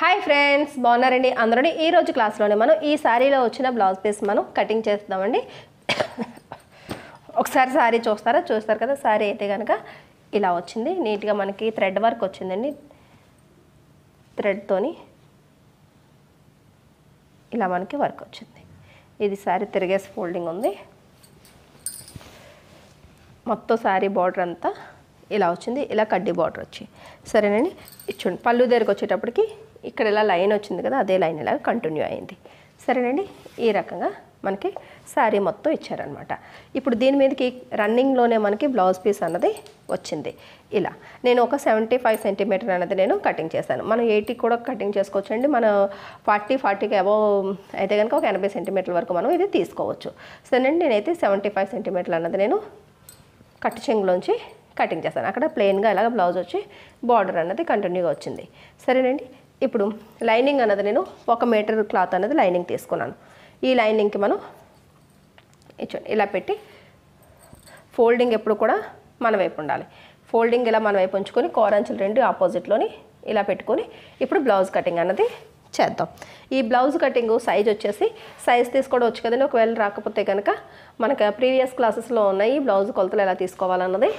Hi friends, బాగున్నారండి అందరూ. ఈ రోజు క్లాస్లోనే మనం ఈ శారీలో వచ్చిన బ్లౌజ్ పీస్ మనం కటింగ్ చేస్తామండి. ఒకసారి శారీ చూస్తారు కదా. శారీ అయితే కనుక ఇలా వచ్చింది. నీట్గా మనకి థ్రెడ్ వర్క్ వచ్చిందండి. థ్రెడ్తోని ఇలా మనకి వర్క్ వచ్చింది. ఇది శారీ తిరిగేసి ఫోల్డింగ్ ఉంది. మొత్తం శారీ బార్డర్ అంతా ఇలా వచ్చింది. ఇలా కడ్డీ బార్డర్ వచ్చి సరేనండి. చూడండి, పళ్ళు దగ్గరికి వచ్చేటప్పటికి ఇక్కడ ఇలా లైన్ వచ్చింది కదా, అదే లైన్ ఇలా కంటిన్యూ అయింది. సరేనండి, ఈ రకంగా మనకి శారీ మొత్తం ఇచ్చారనమాట. ఇప్పుడు దీని మీదకి రన్నింగ్లోనే మనకి బ్లౌజ్ పీస్ అన్నది వచ్చింది. ఇలా నేను ఒక 75 సెంటీమీటర్ అన్నది నేను కటింగ్ చేశాను. మనం 80 కూడా కటింగ్ చేసుకోవచ్చండి. మన 40కి అబోవ్ అయితే కనుక ఒక 80 సెంటీమీటర్ల వరకు మనం ఇది తీసుకోవచ్చు. సరేనండి, నేనైతే 75 సెంటీమీటర్లు అన్నది నేను కట్ చెంగులోంచి కటింగ్ చేస్తాను. అక్కడ ప్లెయిన్గా ఇలాగ బ్లౌజ్ వచ్చి బార్డర్ అన్నది కంటిన్యూగా వచ్చింది. సరేనండి, ఇప్పుడు లైనింగ్ అన్నది నేను 1 మీటర్ క్లాత్ అన్నది లైనింగ్ తీసుకున్నాను. ఈ లైనింగ్కి మనం ఇలా పెట్టి ఫోల్డింగ్ ఎప్పుడు కూడా మన వైపు ఉండాలి. ఫోల్డింగ్ ఇలా మన వైపు ఉంచుకొని కోరంచులు రెండు ఆపోజిట్లోని ఇలా పెట్టుకొని ఇప్పుడు బ్లౌజ్ కటింగ్ అన్నది చేద్దాం. ఈ బ్లౌజ్ కటింగ్ సైజ్ వచ్చేసి సైజ్ తీసుకోవడం వచ్చు కదండి. ఒకవేళ రాకపోతే కనుక మనకు ప్రీవియస్ క్లాసెస్లో ఉన్నాయి బ్లౌజ్ కొలతలు ఎలా తీసుకోవాలన్నది.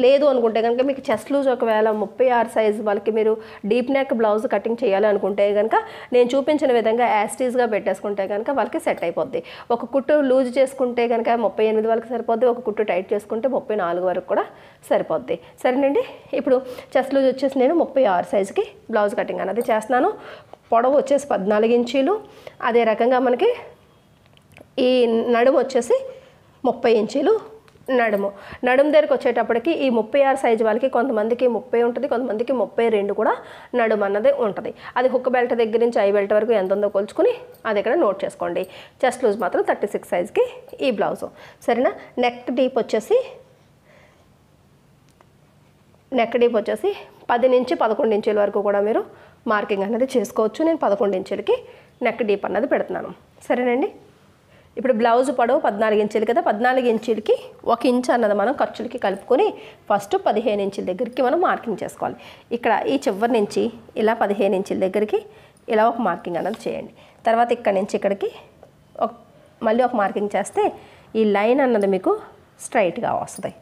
లేదు అనుకుంటే కనుక మీకు చెస్ట్ లూజ్ ఒకవేళ 36 సైజ్ వాళ్ళకి మీరు డీప్ నెక్ బ్లౌజ్ కటింగ్ చేయాలి అనుకుంటే కనుక నేను చూపించిన విధంగా యాస్టీస్గా పెట్టేసుకుంటే కనుక వాళ్ళకి సెట్ అయిపోద్ది. ఒక కుట్టు లూజ్ చేసుకుంటే కనుక 38 వరకు సరిపోద్ది. ఒక కుట్టు టైట్ చేసుకుంటే 34 వరకు కూడా సరిపోద్ది. సరేనండి, ఇప్పుడు చెస్ట్ లూజ్ వచ్చేసి నేను 36 సైజుకి బ్లౌజ్ కటింగ్ అన్నది చేస్తున్నాను. పొడవు వచ్చేసి 14 ఇంచీలు. అదే రకంగా మనకి ఈ నడుము వచ్చేసి 30 ఇంచీలు నడుము దగ్గరికి వచ్చేటప్పటికి ఈ 36 సైజు వాళ్ళకి కొంతమందికి 30 ఉంటుంది, కొంతమందికి 32 కూడా నడుము అన్నది ఉంటుంది. అది హుక్ బెల్ట్ దగ్గర నుంచి ఐ బెల్ట్ వరకు ఎంత ఉందో కొలుచుకుని అది ఇక్కడ నోట్ చేసుకోండి. చెస్ట్ లూజ్ మాత్రం 36 సైజుకి ఈ బ్లౌజు. సరేనా, నెక్ డీప్ వచ్చేసి 10 నుంచి 11 ఇంచుల వరకు కూడా మీరు మార్కింగ్ అనేది చేసుకోవచ్చు. నేను 11 ఇంచులకి నెక్ డీప్ అన్నది పెడుతున్నాను. సరేనండి, ఇప్పుడు బ్లౌజ్ పొడవు 14 ఇంచులు కదా, 14 ఇంచులకి 1 ఇంచ్ అన్నది మనం ఖర్చులకి కలుపుకొని ఫస్ట్ 15 ఇంచుల దగ్గరికి మనం మార్కింగ్ చేసుకోవాలి. ఇక్కడ ఈ చివరి నుంచి ఇలా 15 ఇంచుల దగ్గరికి ఇలా ఒక మార్కింగ్ అన్నది చేయండి. తర్వాత ఇక్కడ నుంచి ఇక్కడికి మళ్ళీ ఒక మార్కింగ్ చేస్తే ఈ లైన్ అన్నది మీకు స్ట్రైట్గా వస్తుంది.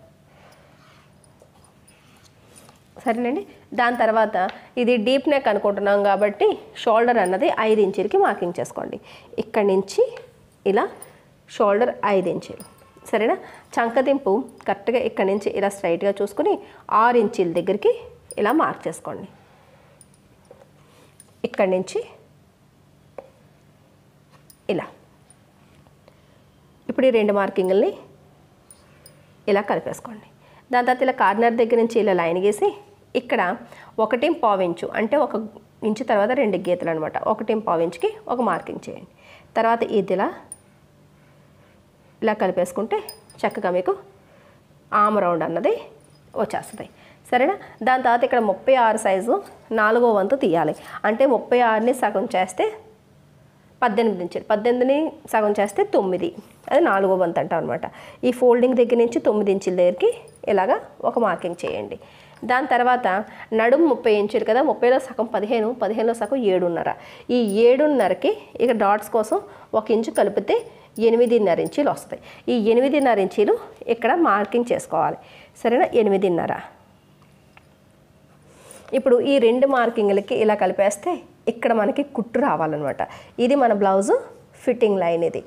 సరేనండి, దాని తర్వాత ఇది డీప్ నెక్ అనుకుంటున్నాం కాబట్టి షోల్డర్ అన్నది 5 ఇంచులకి మార్కింగ్ చేసుకోండి. ఇక్కడి నుంచి ఇలా షోల్డర్ 5 ఇంచులు. సరేనా, చంకదింపు కరెక్ట్గా ఇక్కడి నుంచి ఇలా స్ట్రైట్గా చూసుకుని 6 ఇంచుల దగ్గరికి ఇలా మార్క్ చేసుకోండి. ఇక్కడి నుంచి ఇలా ఇప్పుడు ఈ 2 మార్కింగ్ని ఇలా కలిపేసుకోండి. దాని తర్వాత ఇలా కార్నర్ దగ్గర నుంచి ఇలా లైన్ గీసి ఇక్కడ 1.25 ఇంచు అంటే 1 ఇంచు తర్వాత 2 గీతలు అనమాట. 1.25 ఇంచుకి ఒక మార్కింగ్ చేయండి. తర్వాత ఇది ఇలా కలిపేసుకుంటే చక్కగా మీకు ఆమ్ రౌండ్ అన్నది వచ్చేస్తుంది. సరేనా, దాని తర్వాత ఇక్కడ 36 సైజు 4వ వంతు తీయాలి. అంటే 36ని సగం చేస్తే 18 ఇంచులు, 18ని సగం చేస్తే 9, అది 4వ వంతు అంటాం అనమాట. ఈ ఫోల్డింగ్ దగ్గర నుంచి 9 ఇంచుల దగ్గరికి ఇలాగా ఒక మార్కింగ్ చేయండి. దాని తర్వాత నడుము 30 ఇంచులు కదా, 30లో సగం 15, 15లో సగం 7.5. ఈ 7.5కి ఇక డాట్స్ కోసం 1 ఇంచు కలిపితే 8.5 ఇంచులు వస్తాయి. ఈ 8.5 ఇంచులు ఇక్కడ మార్కింగ్ చేసుకోవాలి. సరేనా, 8.5. ఇప్పుడు ఈ 2 మార్కింగ్లకి ఇలా కలిపేస్తే ఇక్కడ మనకి కుట్టు రావాలన్నమాట. ఇది మన బ్లౌజు ఫిట్టింగ్ లైన్, ఇది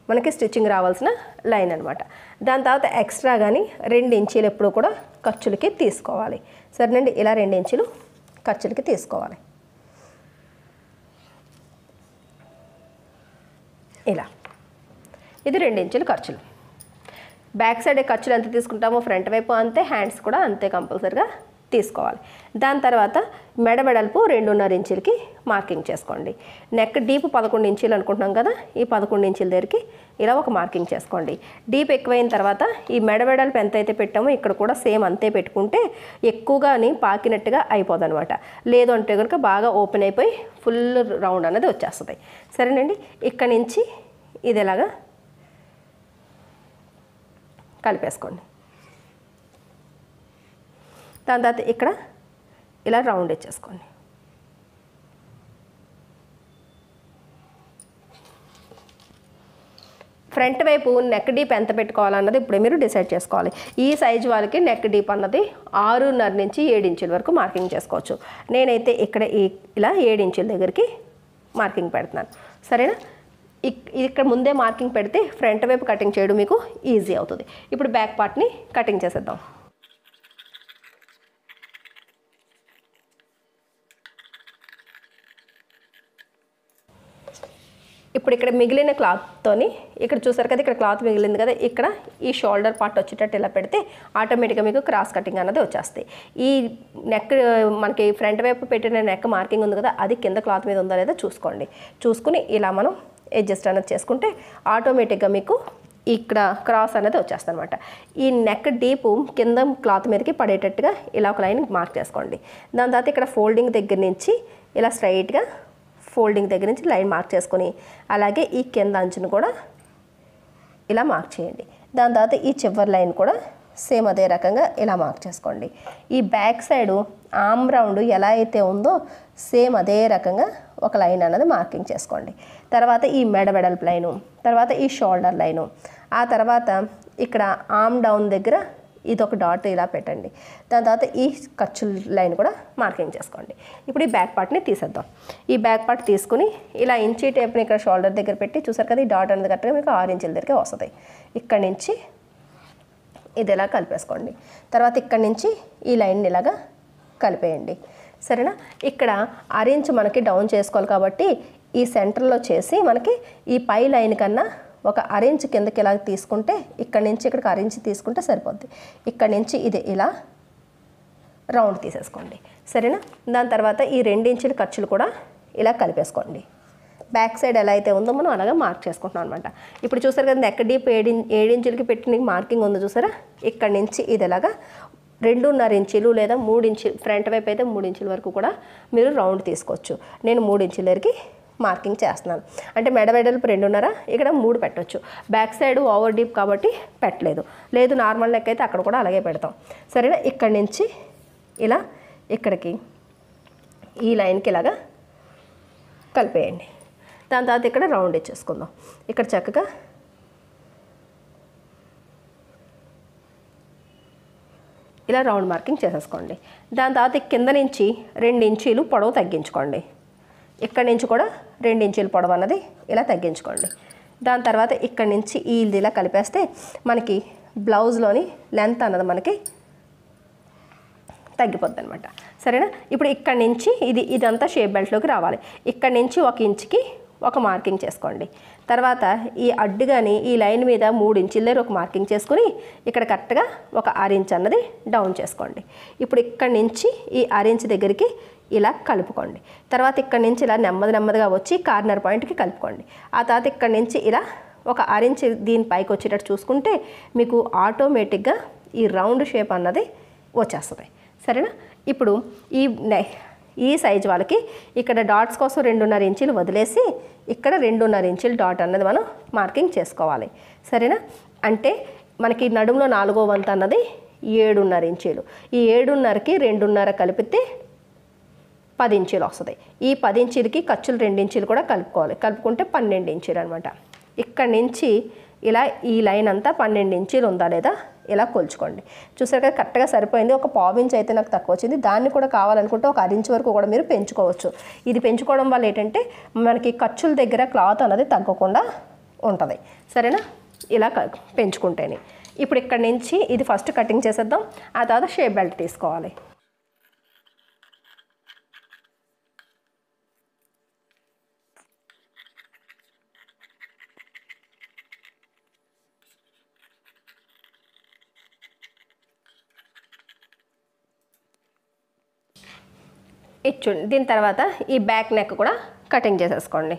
మనకి స్టిచ్చింగ్ రావాల్సిన లైన్ అనమాట. దాని తర్వాత ఎక్స్ట్రా కానీ 2 ఇంచులు ఎప్పుడు కూడా ఖర్చులకి తీసుకోవాలి. సరేనండి, ఇలా 2 ఇంచులు ఖర్చులకి తీసుకోవాలి. ఇలా ఇది 2 ఇంచులు ఖర్చులు. బ్యాక్ సైడ్ ఖర్చులు ఎంత తీసుకుంటామో ఫ్రంట్ వైపు అంతే, హ్యాండ్స్ కూడా అంతే కంపల్సరిగా తీసుకోవాలి. దాని తర్వాత మెడ వెడల్పు 2.5 ఇంచులకి మార్కింగ్ చేసుకోండి. నెక్ డీప్ 11 ఇంచులు అనుకుంటున్నాం కదా, ఈ 11 ఇంచుల దగ్గరికి ఇలా ఒక మార్కింగ్ చేసుకోండి. డీప్ ఎక్కువైన తర్వాత ఈ మెడ వెడల్పు ఎంతైతే పెట్టామో ఇక్కడ కూడా సేమ్ అంతే పెట్టుకుంటే ఎక్కువగాని పాకినట్టుగా అయిపోదు అనమాట. లేదు అంటే కనుక బాగా ఓపెన్ అయిపోయి ఫుల్ రౌండ్ అనేది వచ్చేస్తుంది. సరేనండి, ఇక్కడ నుంచి ఇది ఇలాగా కలిపేసుకోండి. దాని తర్వాత ఇక్కడ ఇలా రౌండ్ ఇచ్చేసుకోండి. ఫ్రంట్ వైపు నెక్ డీప్ ఎంత పెట్టుకోవాలన్నది ఇప్పుడు మీరు డిసైడ్ చేసుకోవాలి. ఈ సైజు వాళ్ళకి నెక్ డీప్ అన్నది 6.5 నుంచి 7 ఇంచుల వరకు మార్కింగ్ చేసుకోవచ్చు. నేనైతే ఇక్కడ ఇలా 7 ఇంచుల దగ్గరికి మార్కింగ్ పెడుతున్నాను. సరేనా? ఇక్కడ ముందే మార్కింగ్ పెడితే ఫ్రంట్ వైపు కటింగ్ చేయడం మీకు ఈజీ అవుతుంది. ఇప్పుడు బ్యాక్ పార్ట్ని కటింగ్ చేసేద్దాం. ఇప్పుడు ఇక్కడ మిగిలిన క్లాత్తోని ఇక్కడ చూసారు కదా, ఇక్కడ క్లాత్ మిగిలింది కదా, ఇక్కడ ఈ షోల్డర్ పార్ట్ వచ్చేటట్టు ఇలా పెడితే ఆటోమేటిక్గా మీకు క్రాస్ కటింగ్ అన్నది వచ్చేస్తాయి. ఈ నెక్ మనకి ఫ్రంట్ వైపు పెట్టిన నెక్ మార్కింగ్ ఉంది కదా, అది కింద క్లాత్ మీద ఉందా లేదా చూసుకోండి. చూసుకుని ఇలా మనం అడ్జస్ట్ అనేది చేసుకుంటే ఆటోమేటిక్గా మీకు ఇక్కడ క్రాస్ అనేది వచ్చేస్తుంది అనమాట. ఈ నెక్ డీపు కింద క్లాత్ మీదకి పడేటట్టుగా ఇలా ఒక లైన్ మార్క్ చేసుకోండి. దాని తర్వాత ఇక్కడ ఫోల్డింగ్ దగ్గర నుంచి ఇలా స్ట్రైట్గా ఫోల్డింగ్ దగ్గర నుంచి లైన్ మార్క్ చేసుకొని అలాగే ఈ కింద అంచును కూడా ఇలా మార్క్ చేయండి. దాని తర్వాత ఈ చివరి లైన్ కూడా సేమ్ అదే రకంగా ఇలా మార్క్ చేసుకోండి. ఈ బ్యాక్ సైడు ఆమ్ రౌండ్ ఎలా అయితే ఉందో సేమ్ అదే రకంగా ఒక లైన్ అన్నది మార్కింగ్ చేసుకోండి. తర్వాత ఈ మెడ వెడల్పు లైను, తర్వాత ఈ షోల్డర్ లైను, ఆ తర్వాత ఇక్కడ ఆమ్ డౌన్ దగ్గర ఇదొక డాట్ ఇలా పెట్టండి. దాని తర్వాత ఈ ఖర్చు లైన్ కూడా మార్కింగ్ చేసుకోండి. ఇప్పుడు ఈ బ్యాక్ పార్ట్ని తీసేద్దాం. ఈ బ్యాక్ పార్ట్ తీసుకుని ఇలా ఇంచీ టేప్ని ఇక్కడ షోల్డర్ దగ్గర పెట్టి చూసారు కదా, ఈ డాట్ అనేది కరెక్ట్గా మీకు 6 ఇంచుల దగ్గర వస్తుంది. ఇక్కడి నుంచి ఇది ఇలా కలిపేసుకోండి. తర్వాత ఇక్కడి నుంచి ఈ లైన్ ఇలాగా కలిపేయండి. సరేనా? ఇక్కడ 6 ఇంచు మనకి డౌన్ చేసుకోవాలి కాబట్టి ఈ సెంటర్లో చేసి మనకి ఈ పై లైన్ కన్నా ఒక 6 ఇంచు కిందకి ఇలా తీసుకుంటే ఇక్కడి నుంచి ఇక్కడికి 6 ఇంచు తీసుకుంటే సరిపోద్ది. ఇక్కడి నుంచి ఇది ఇలా రౌండ్ తీసేసుకోండి. సరేనా? దాని తర్వాత ఈ 2 ఇంచుల ఖర్చులు కూడా ఇలా కలిపేసుకోండి. బ్యాక్ సైడ్ ఎలా అయితే ఉందో మనం అలాగా మార్క్ చేసుకుంటున్నాం అనమాట. ఇప్పుడు చూసారు కదా, నెక్ డీప్ 7 ఇంచులకి పెట్టిన మార్కింగ్ ఉందో చూసారా, ఇక్కడి నుంచి ఇది ఎలాగా 2.5 ఇంచులు లేదా 3 ఇంచులు, ఫ్రంట్ వైపు అయితే 3 ఇంచుల వరకు కూడా మీరు రౌండ్ తీసుకోవచ్చు. నేను 3 ఇంచుల వరకు మార్కింగ్ చేస్తున్నాను. అంటే మెడ వెడల్పు 2.5, ఇక్కడ 3 పెట్టవచ్చు. బ్యాక్ సైడ్ ఓవర్ డీప్ కాబట్టి పెట్టలేదు. లేదు నార్మల్ నెక్ అయితే అక్కడ కూడా అలాగే పెడతాం. సరేనా? ఇక్కడి నుంచి ఇలా ఇక్కడికి ఈ లైన్కి ఇలాగా కలిపేయండి. దాని తర్వాత ఇక్కడ రౌండ్ ఇచ్చేసుకుందాం. ఇక్కడ చక్కగా ఇలా రౌండ్ మార్కింగ్ చేసేసుకోండి. దాని తర్వాత కింద నుంచి 2 ఇంచీలు పొడవు తగ్గించుకోండి. ఇక్కడి నుంచి కూడా 2 ఇంచుల పొడవు అన్నది ఇలా తగ్గించుకోండి. దాని తర్వాత ఇక్కడి నుంచి ఇది ఇలా కలిపేస్తే మనకి బ్లౌజ్లోని లెంత్ అన్నది మనకి తగ్గిపోద్ది అనమాట. సరేనా? ఇప్పుడు ఇక్కడి నుంచి ఇదంతా షేప్ బెల్ట్లోకి రావాలి. ఇక్కడి నుంచి 1 ఇంచుకి ఒక మార్కింగ్ చేసుకోండి. తర్వాత ఈ అడ్డుగాని ఈ లైన్ మీద 3 ఇంచుల దగ్గర ఒక మార్కింగ్ చేసుకుని ఇక్కడ కరెక్ట్గా ఒక 6 ఇంచ్ అన్నది డౌన్ చేసుకోండి. ఇప్పుడు ఇక్కడి నుంచి ఈ 6 ఇంచ్ దగ్గరికి ఇలా కలుపుకోండి. తర్వాత ఇక్కడి నుంచి ఇలా నెమ్మదిగా వచ్చి కార్నర్ పాయింట్కి కలుపుకోండి. ఆ తర్వాత ఇక్కడి నుంచి ఇలా ఒక 6 ఇంచ్ దీని పైకి వచ్చేటట్టు చూసుకుంటే మీకు ఆటోమేటిక్గా ఈ రౌండ్ షేప్ అన్నది వచ్చేస్తుంది. సరేనా? ఇప్పుడు ఈ సైజు వాళ్ళకి ఇక్కడ డాట్స్ కోసం 2.5 ఇంచులు వదిలేసి ఇక్కడ 2.5 ఇంచులు డాట్ అన్నది మనం మార్కింగ్ చేసుకోవాలి. సరేనా? అంటే మనకి నడుములో 4వ వంతు అన్నది 7.5 ఇంచులు. ఈ 7.5కి 2.5 కలిపితే 10 ఇంచులు వస్తుంది. ఈ 10 ఇంచులకి ఖర్చులు 2 ఇంచులు కూడా కలుపుకోవాలి. కలుపుకుంటే 12 ఇంచులు అనమాట. ఇక్కడి నుంచి ఇలా ఈ లైన్ అంతా 12 ఇంచులు ఉందా లేదా ఇలా కొలుచుకోండి. చూసారు కదా, కరెక్ట్గా సరిపోయింది. ఒక 1/4 ఇంచ్ అయితే నాకు తక్కువ వచ్చింది. దాన్ని కూడా కావాలనుకుంటే ఒక 1/2 ఇంచ్ వరకు కూడా మీరు పెంచుకోవచ్చు. ఇది పెంచుకోవడం వల్ల ఏంటంటే మనకి ఖర్చుల దగ్గర క్లాత్ అనేది తగ్గకుండా ఉంటుంది. సరేనా? ఇలా పెంచుకుంటేనే. ఇప్పుడు ఇక్కడి నుంచి ఇది ఫస్ట్ కటింగ్ చేసేద్దాం. ఆ తర్వాత షేప్ బెల్ట్ తీసుకోవాలి. ఇచ్చుండి. దీని తర్వాత ఈ బ్యాక్ నెక్ కూడా కటింగ్ చేసేసుకోండి.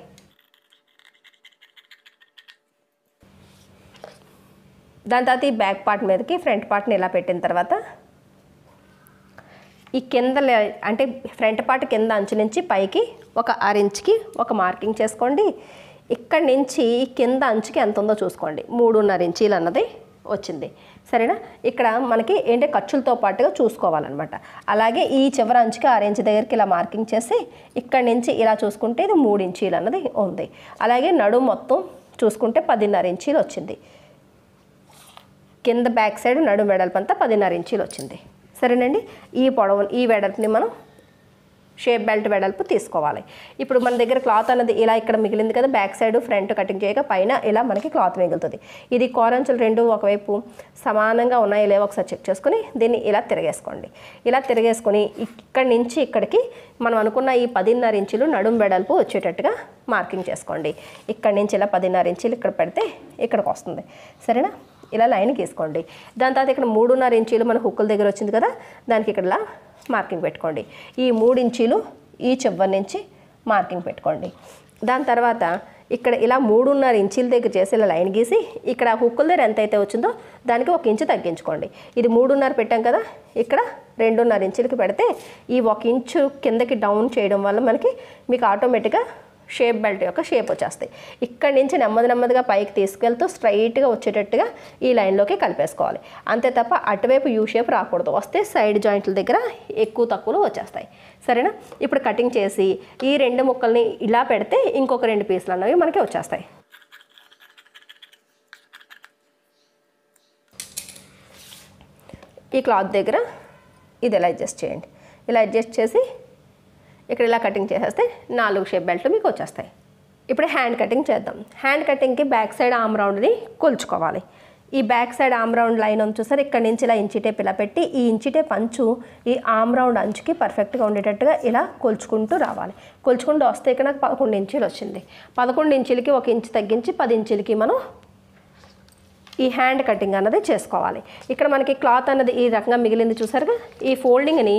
దాని తర్వాత ఈ బ్యాక్ పార్ట్ మీదకి ఫ్రంట్ పార్ట్ని ఇలా పెట్టిన తర్వాత ఈ కింద అంటే ఫ్రంట్ పార్ట్ కింద అంచు నుంచి పైకి ఒక 6 ఇంచ్కి ఒక మార్కింగ్ చేసుకోండి. ఇక్కడి నుంచి కింద అంచుకి ఎంత ఉందో చూసుకోండి. 3.5 ఇంచీలు అన్నది వచ్చింది. సరేనా? ఇక్కడ మనకి ఏంటంటే ఖర్చులతో పాటుగా చూసుకోవాలన్నమాట. అలాగే ఈ చివరి అంచుకి 6 ఇంచ్ దగ్గరికి ఇలా మార్కింగ్ చేసి ఇక్కడి నుంచి ఇలా చూసుకుంటే ఇది 3 ఇంచీలు అన్నది ఉంది. అలాగే నడుము మొత్తం చూసుకుంటే 10.5 ఇంచీలు వచ్చింది. కింద బ్యాక్ సైడ్ నడుం వెడల్పు అంతా 10.5 ఇంచీలు వచ్చింది. సరేనండి. ఈ పొడవు ఈ వెడల్పుని మనం షేప్ బెల్ట్ వెడల్పు తీసుకోవాలి. ఇప్పుడు మన దగ్గర క్లాత్ అన్నది ఇలా ఇక్కడ మిగిలింది కదా, బ్యాక్ సైడ్ ఫ్రంట్ కటింగ్ చేయక పైన ఇలా మనకి క్లాత్ మిగులుతుంది. ఇది కోరంచులు రెండు ఒకవైపు సమానంగా ఉన్నాయో లేవో ఒకసారి చెక్ చేసుకుని దీన్ని ఇలా తిరగేసుకోండి. ఇలా తిరగేసుకొని ఇక్కడి నుంచి ఇక్కడికి మనం అనుకున్న ఈ 10.5 ఇంచులు నడుం వెడల్పు వచ్చేటట్టుగా మార్కింగ్ చేసుకోండి. ఇక్కడి నుంచి ఇలా 10.5 ఇంచులు ఇక్కడ పెడితే ఇక్కడికి వస్తుంది. సరేనా? ఇలా లైన్ గీసుకోండి. దాని తర్వాత ఇక్కడ 3.5 ఇంచీలు మన హుక్కుల దగ్గర వచ్చింది కదా, దానికి ఇక్కడ ఇలా మార్కింగ్ పెట్టుకోండి. ఈ 3 ఇంచీలు ఈ చివరి నుంచి మార్కింగ్ పెట్టుకోండి. దాని తర్వాత ఇక్కడ ఇలా 3.5 ఇంచీల దగ్గర చేసి ఇలా లైన్ గీసి ఇక్కడ హుక్కుల దగ్గర ఎంత అయితే వచ్చిందో దానికి 1 ఇంచు తగ్గించుకోండి. ఇది 3.5 పెట్టాం కదా, ఇక్కడ 2.5 ఇంచులకి పెడితే ఈ 1 ఇంచు కిందకి డౌన్ చేయడం వల్ల మీకు ఆటోమేటిక్గా షేప్ బెల్ట్ యొక్క షేప్ వచ్చేస్తాయి. ఇక్కడి నుంచి నెమ్మదిగా పైకి తీసుకెళ్తూ స్ట్రైట్గా వచ్చేటట్టుగా ఈ లైన్లోకి కలిపేసుకోవాలి. అంతే తప్ప అటువైపు యూ షేప్ రాకూడదు. వస్తే సైడ్ జాయింట్ల దగ్గర ఎక్కువ తక్కువలు వచ్చేస్తాయి. సరేనా? ఇప్పుడు కటింగ్ చేసి ఈ 2 ముక్కల్ని ఇలా పెడితే ఇంకొక 2 పీసులు అన్నవి మనకి వచ్చేస్తాయి. ఈ క్లాత్ దగ్గర ఇది ఇలా అడ్జస్ట్ చేయండి. ఇలా అడ్జస్ట్ చేసి ఇక్కడ ఇలా కటింగ్ చేసేస్తే 4 షేప్ బెల్ట్లు మీకు వచ్చేస్తాయి. ఇప్పుడు హ్యాండ్ కటింగ్ చేద్దాం. హ్యాండ్ కటింగ్కి బ్యాక్ సైడ్ ఆమ్ రౌండ్ని కొలుచుకోవాలి. ఈ back side arm round line ఉంది చూసారు, ఇక్కడ నుంచి ఇలా ఇంచి టేప్ ఇలా పెట్టి ఈ ఇంచి టేప్ అంచు ఈ ఆమ్ రౌండ్ అంచుకి పర్ఫెక్ట్గా ఉండేటట్టుగా ఇలా కొలుచుకుంటూ రావాలి. కొలుచుకుంటూ వస్తే ఇక్కడ నాకు 11 ఇంచీలు వచ్చింది. 11 ఇంచులకి 1 ఇంచు తగ్గించి 10 ఇంచులకి మనం ఈ హ్యాండ్ కటింగ్ అన్నది చేసుకోవాలి. ఇక్కడ మనకి క్లాత్ అన్నది ఈ రకంగా మిగిలింది చూసారుగా, ఈ ఫోల్డింగ్ని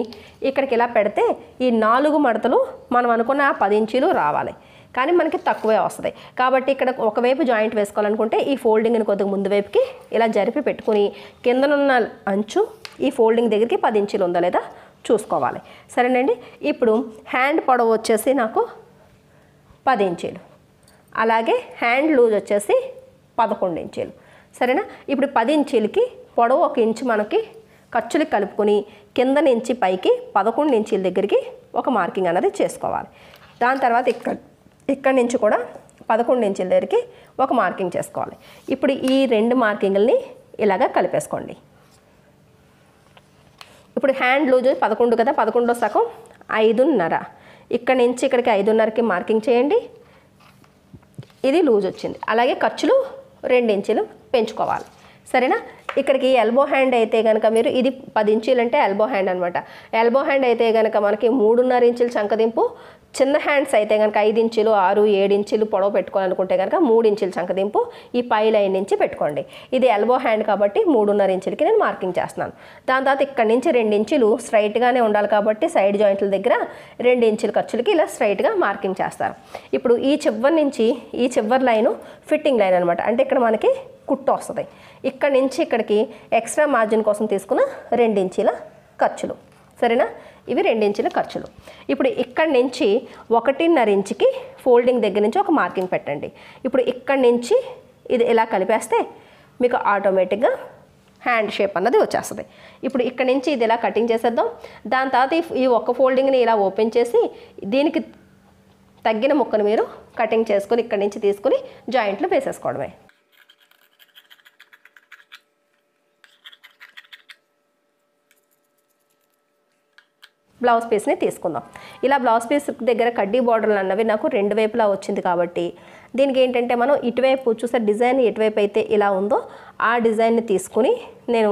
ఇక్కడికి ఇలా పెడితే ఈ 4 మడతలు మనం అనుకున్న 10 ఇంచీలు రావాలి. కానీ మనకి తక్కువే వస్తుంది. కాబట్టి ఇక్కడ ఒకవైపు జాయింట్ వేసుకోవాలనుకుంటే ఈ ఫోల్డింగ్ని కొద్దిగా ముందు వైపుకి ఇలా జరిపి పెట్టుకుని కిందనున్న అంచు ఈ ఫోల్డింగ్ దగ్గరికి 10 ఇంచీలు ఉందా లేదా చూసుకోవాలి. సరేనండి. ఇప్పుడు హ్యాండ్ పొడవు వచ్చేసి నాకు 10 ఇంచీలు, అలాగే హ్యాండ్ లూజ్ వచ్చేసి 11 ఇంచీలు. సరేనా? ఇప్పుడు 10 ఇంచీలకి పొడవు 1 ఇంచు మనకి ఖర్చులకి కలుపుకొని కింద నుంచి పైకి 11 ఇంచీల దగ్గరికి ఒక మార్కింగ్ అనేది చేసుకోవాలి. దాని తర్వాత ఇక్కడ నుంచి కూడా 11 ఇంచీల దగ్గరికి ఒక మార్కింగ్ చేసుకోవాలి. ఇప్పుడు ఈ 2 మార్కింగ్లని ఇలాగా కలిపేసుకోండి. ఇప్పుడు హ్యాండ్ లూజ్ 11 కదా, 11 సగం 5.5. ఇక్కడ నుంచి ఇక్కడికి 5.5కి మార్కింగ్ చేయండి. ఇది లూజ్ వచ్చింది. అలాగే ఖర్చులు 2 ఇంచులు పెంచుకోవాలి. సరేనా? ఇక్కడికి ఎల్బో హ్యాండ్ అయితే కనుక మీరు ఇది 10 ఇంచీలు అంటే ఎల్బో హ్యాండ్ అనమాట. ఎల్బో హ్యాండ్ అయితే కనుక మనకి 3.5 ఇంచులు చంకదింపు, చిన్న హ్యాండ్స్ అయితే కనుక 5 ఇంచులు 6, 7 ఇంచులు పొడవు పెట్టుకోవాలనుకుంటే కనుక 3 ఇంచులు చంకదింపు ఈ పై లైన్ నుంచి పెట్టుకోండి. ఇది ఎల్బో హ్యాండ్ కాబట్టి 3.5 ఇంచులకి నేను మార్కింగ్ చేస్తున్నాను. దాని తర్వాత ఇక్కడ నుంచి 2 ఇంచులు స్ట్రైట్గానే ఉండాలి కాబట్టి సైడ్ జాయింట్ల దగ్గర 2 ఇంచుల ఖర్చులకి ఇలా స్ట్రైట్గా మార్కింగ్ చేస్తారు. ఇప్పుడు ఈ చివరి నుంచి ఈ చివరి లైను ఫిట్టింగ్ లైన్ అనమాట. అంటే ఇక్కడ మనకి కుట్టు వస్తుంది. ఇక్కడ నుంచి ఇక్కడికి ఎక్స్ట్రా మార్జిన్ కోసం తీసుకున్న 2 ఇంచుల ఖర్చులు. సరేనా? ఇవి 2 ఇంచుల ఖర్చులు. ఇప్పుడు ఇక్కడి నుంచి 1.5 ఇంచుకి ఫోల్డింగ్ దగ్గర నుంచి ఒక మార్కింగ్ పెట్టండి. ఇప్పుడు ఇక్కడి నుంచి ఇది ఇలా కలిపేస్తే మీకు ఆటోమేటిక్గా హ్యాండ్ షేప్ అన్నది వచ్చేస్తుంది. ఇప్పుడు ఇక్కడ నుంచి ఇది ఇలా కటింగ్ చేసేద్దాం. దాని తర్వాత ఈ ఒక్క ఫోల్డింగ్ని ఇలా ఓపెన్ చేసి దీనికి తగ్గిన ముక్కను మీరు కటింగ్ చేసుకొని ఇక్కడి నుంచి తీసుకుని జాయింట్లు వేసేసుకోవడమే. బ్లౌజ్ పీస్ని తీసుకుందాం. ఇలా బ్లౌజ్ పీస్ దగ్గర కడ్డీ బార్డర్లు అన్నవి నాకు 2 వైపులా వచ్చింది కాబట్టి దీనికి ఏంటంటే మనం ఇటువైపు చూసే డిజైన్ ఎటువైపు అయితే ఇలా ఉందో ఆ డిజైన్ని తీసుకుని నేను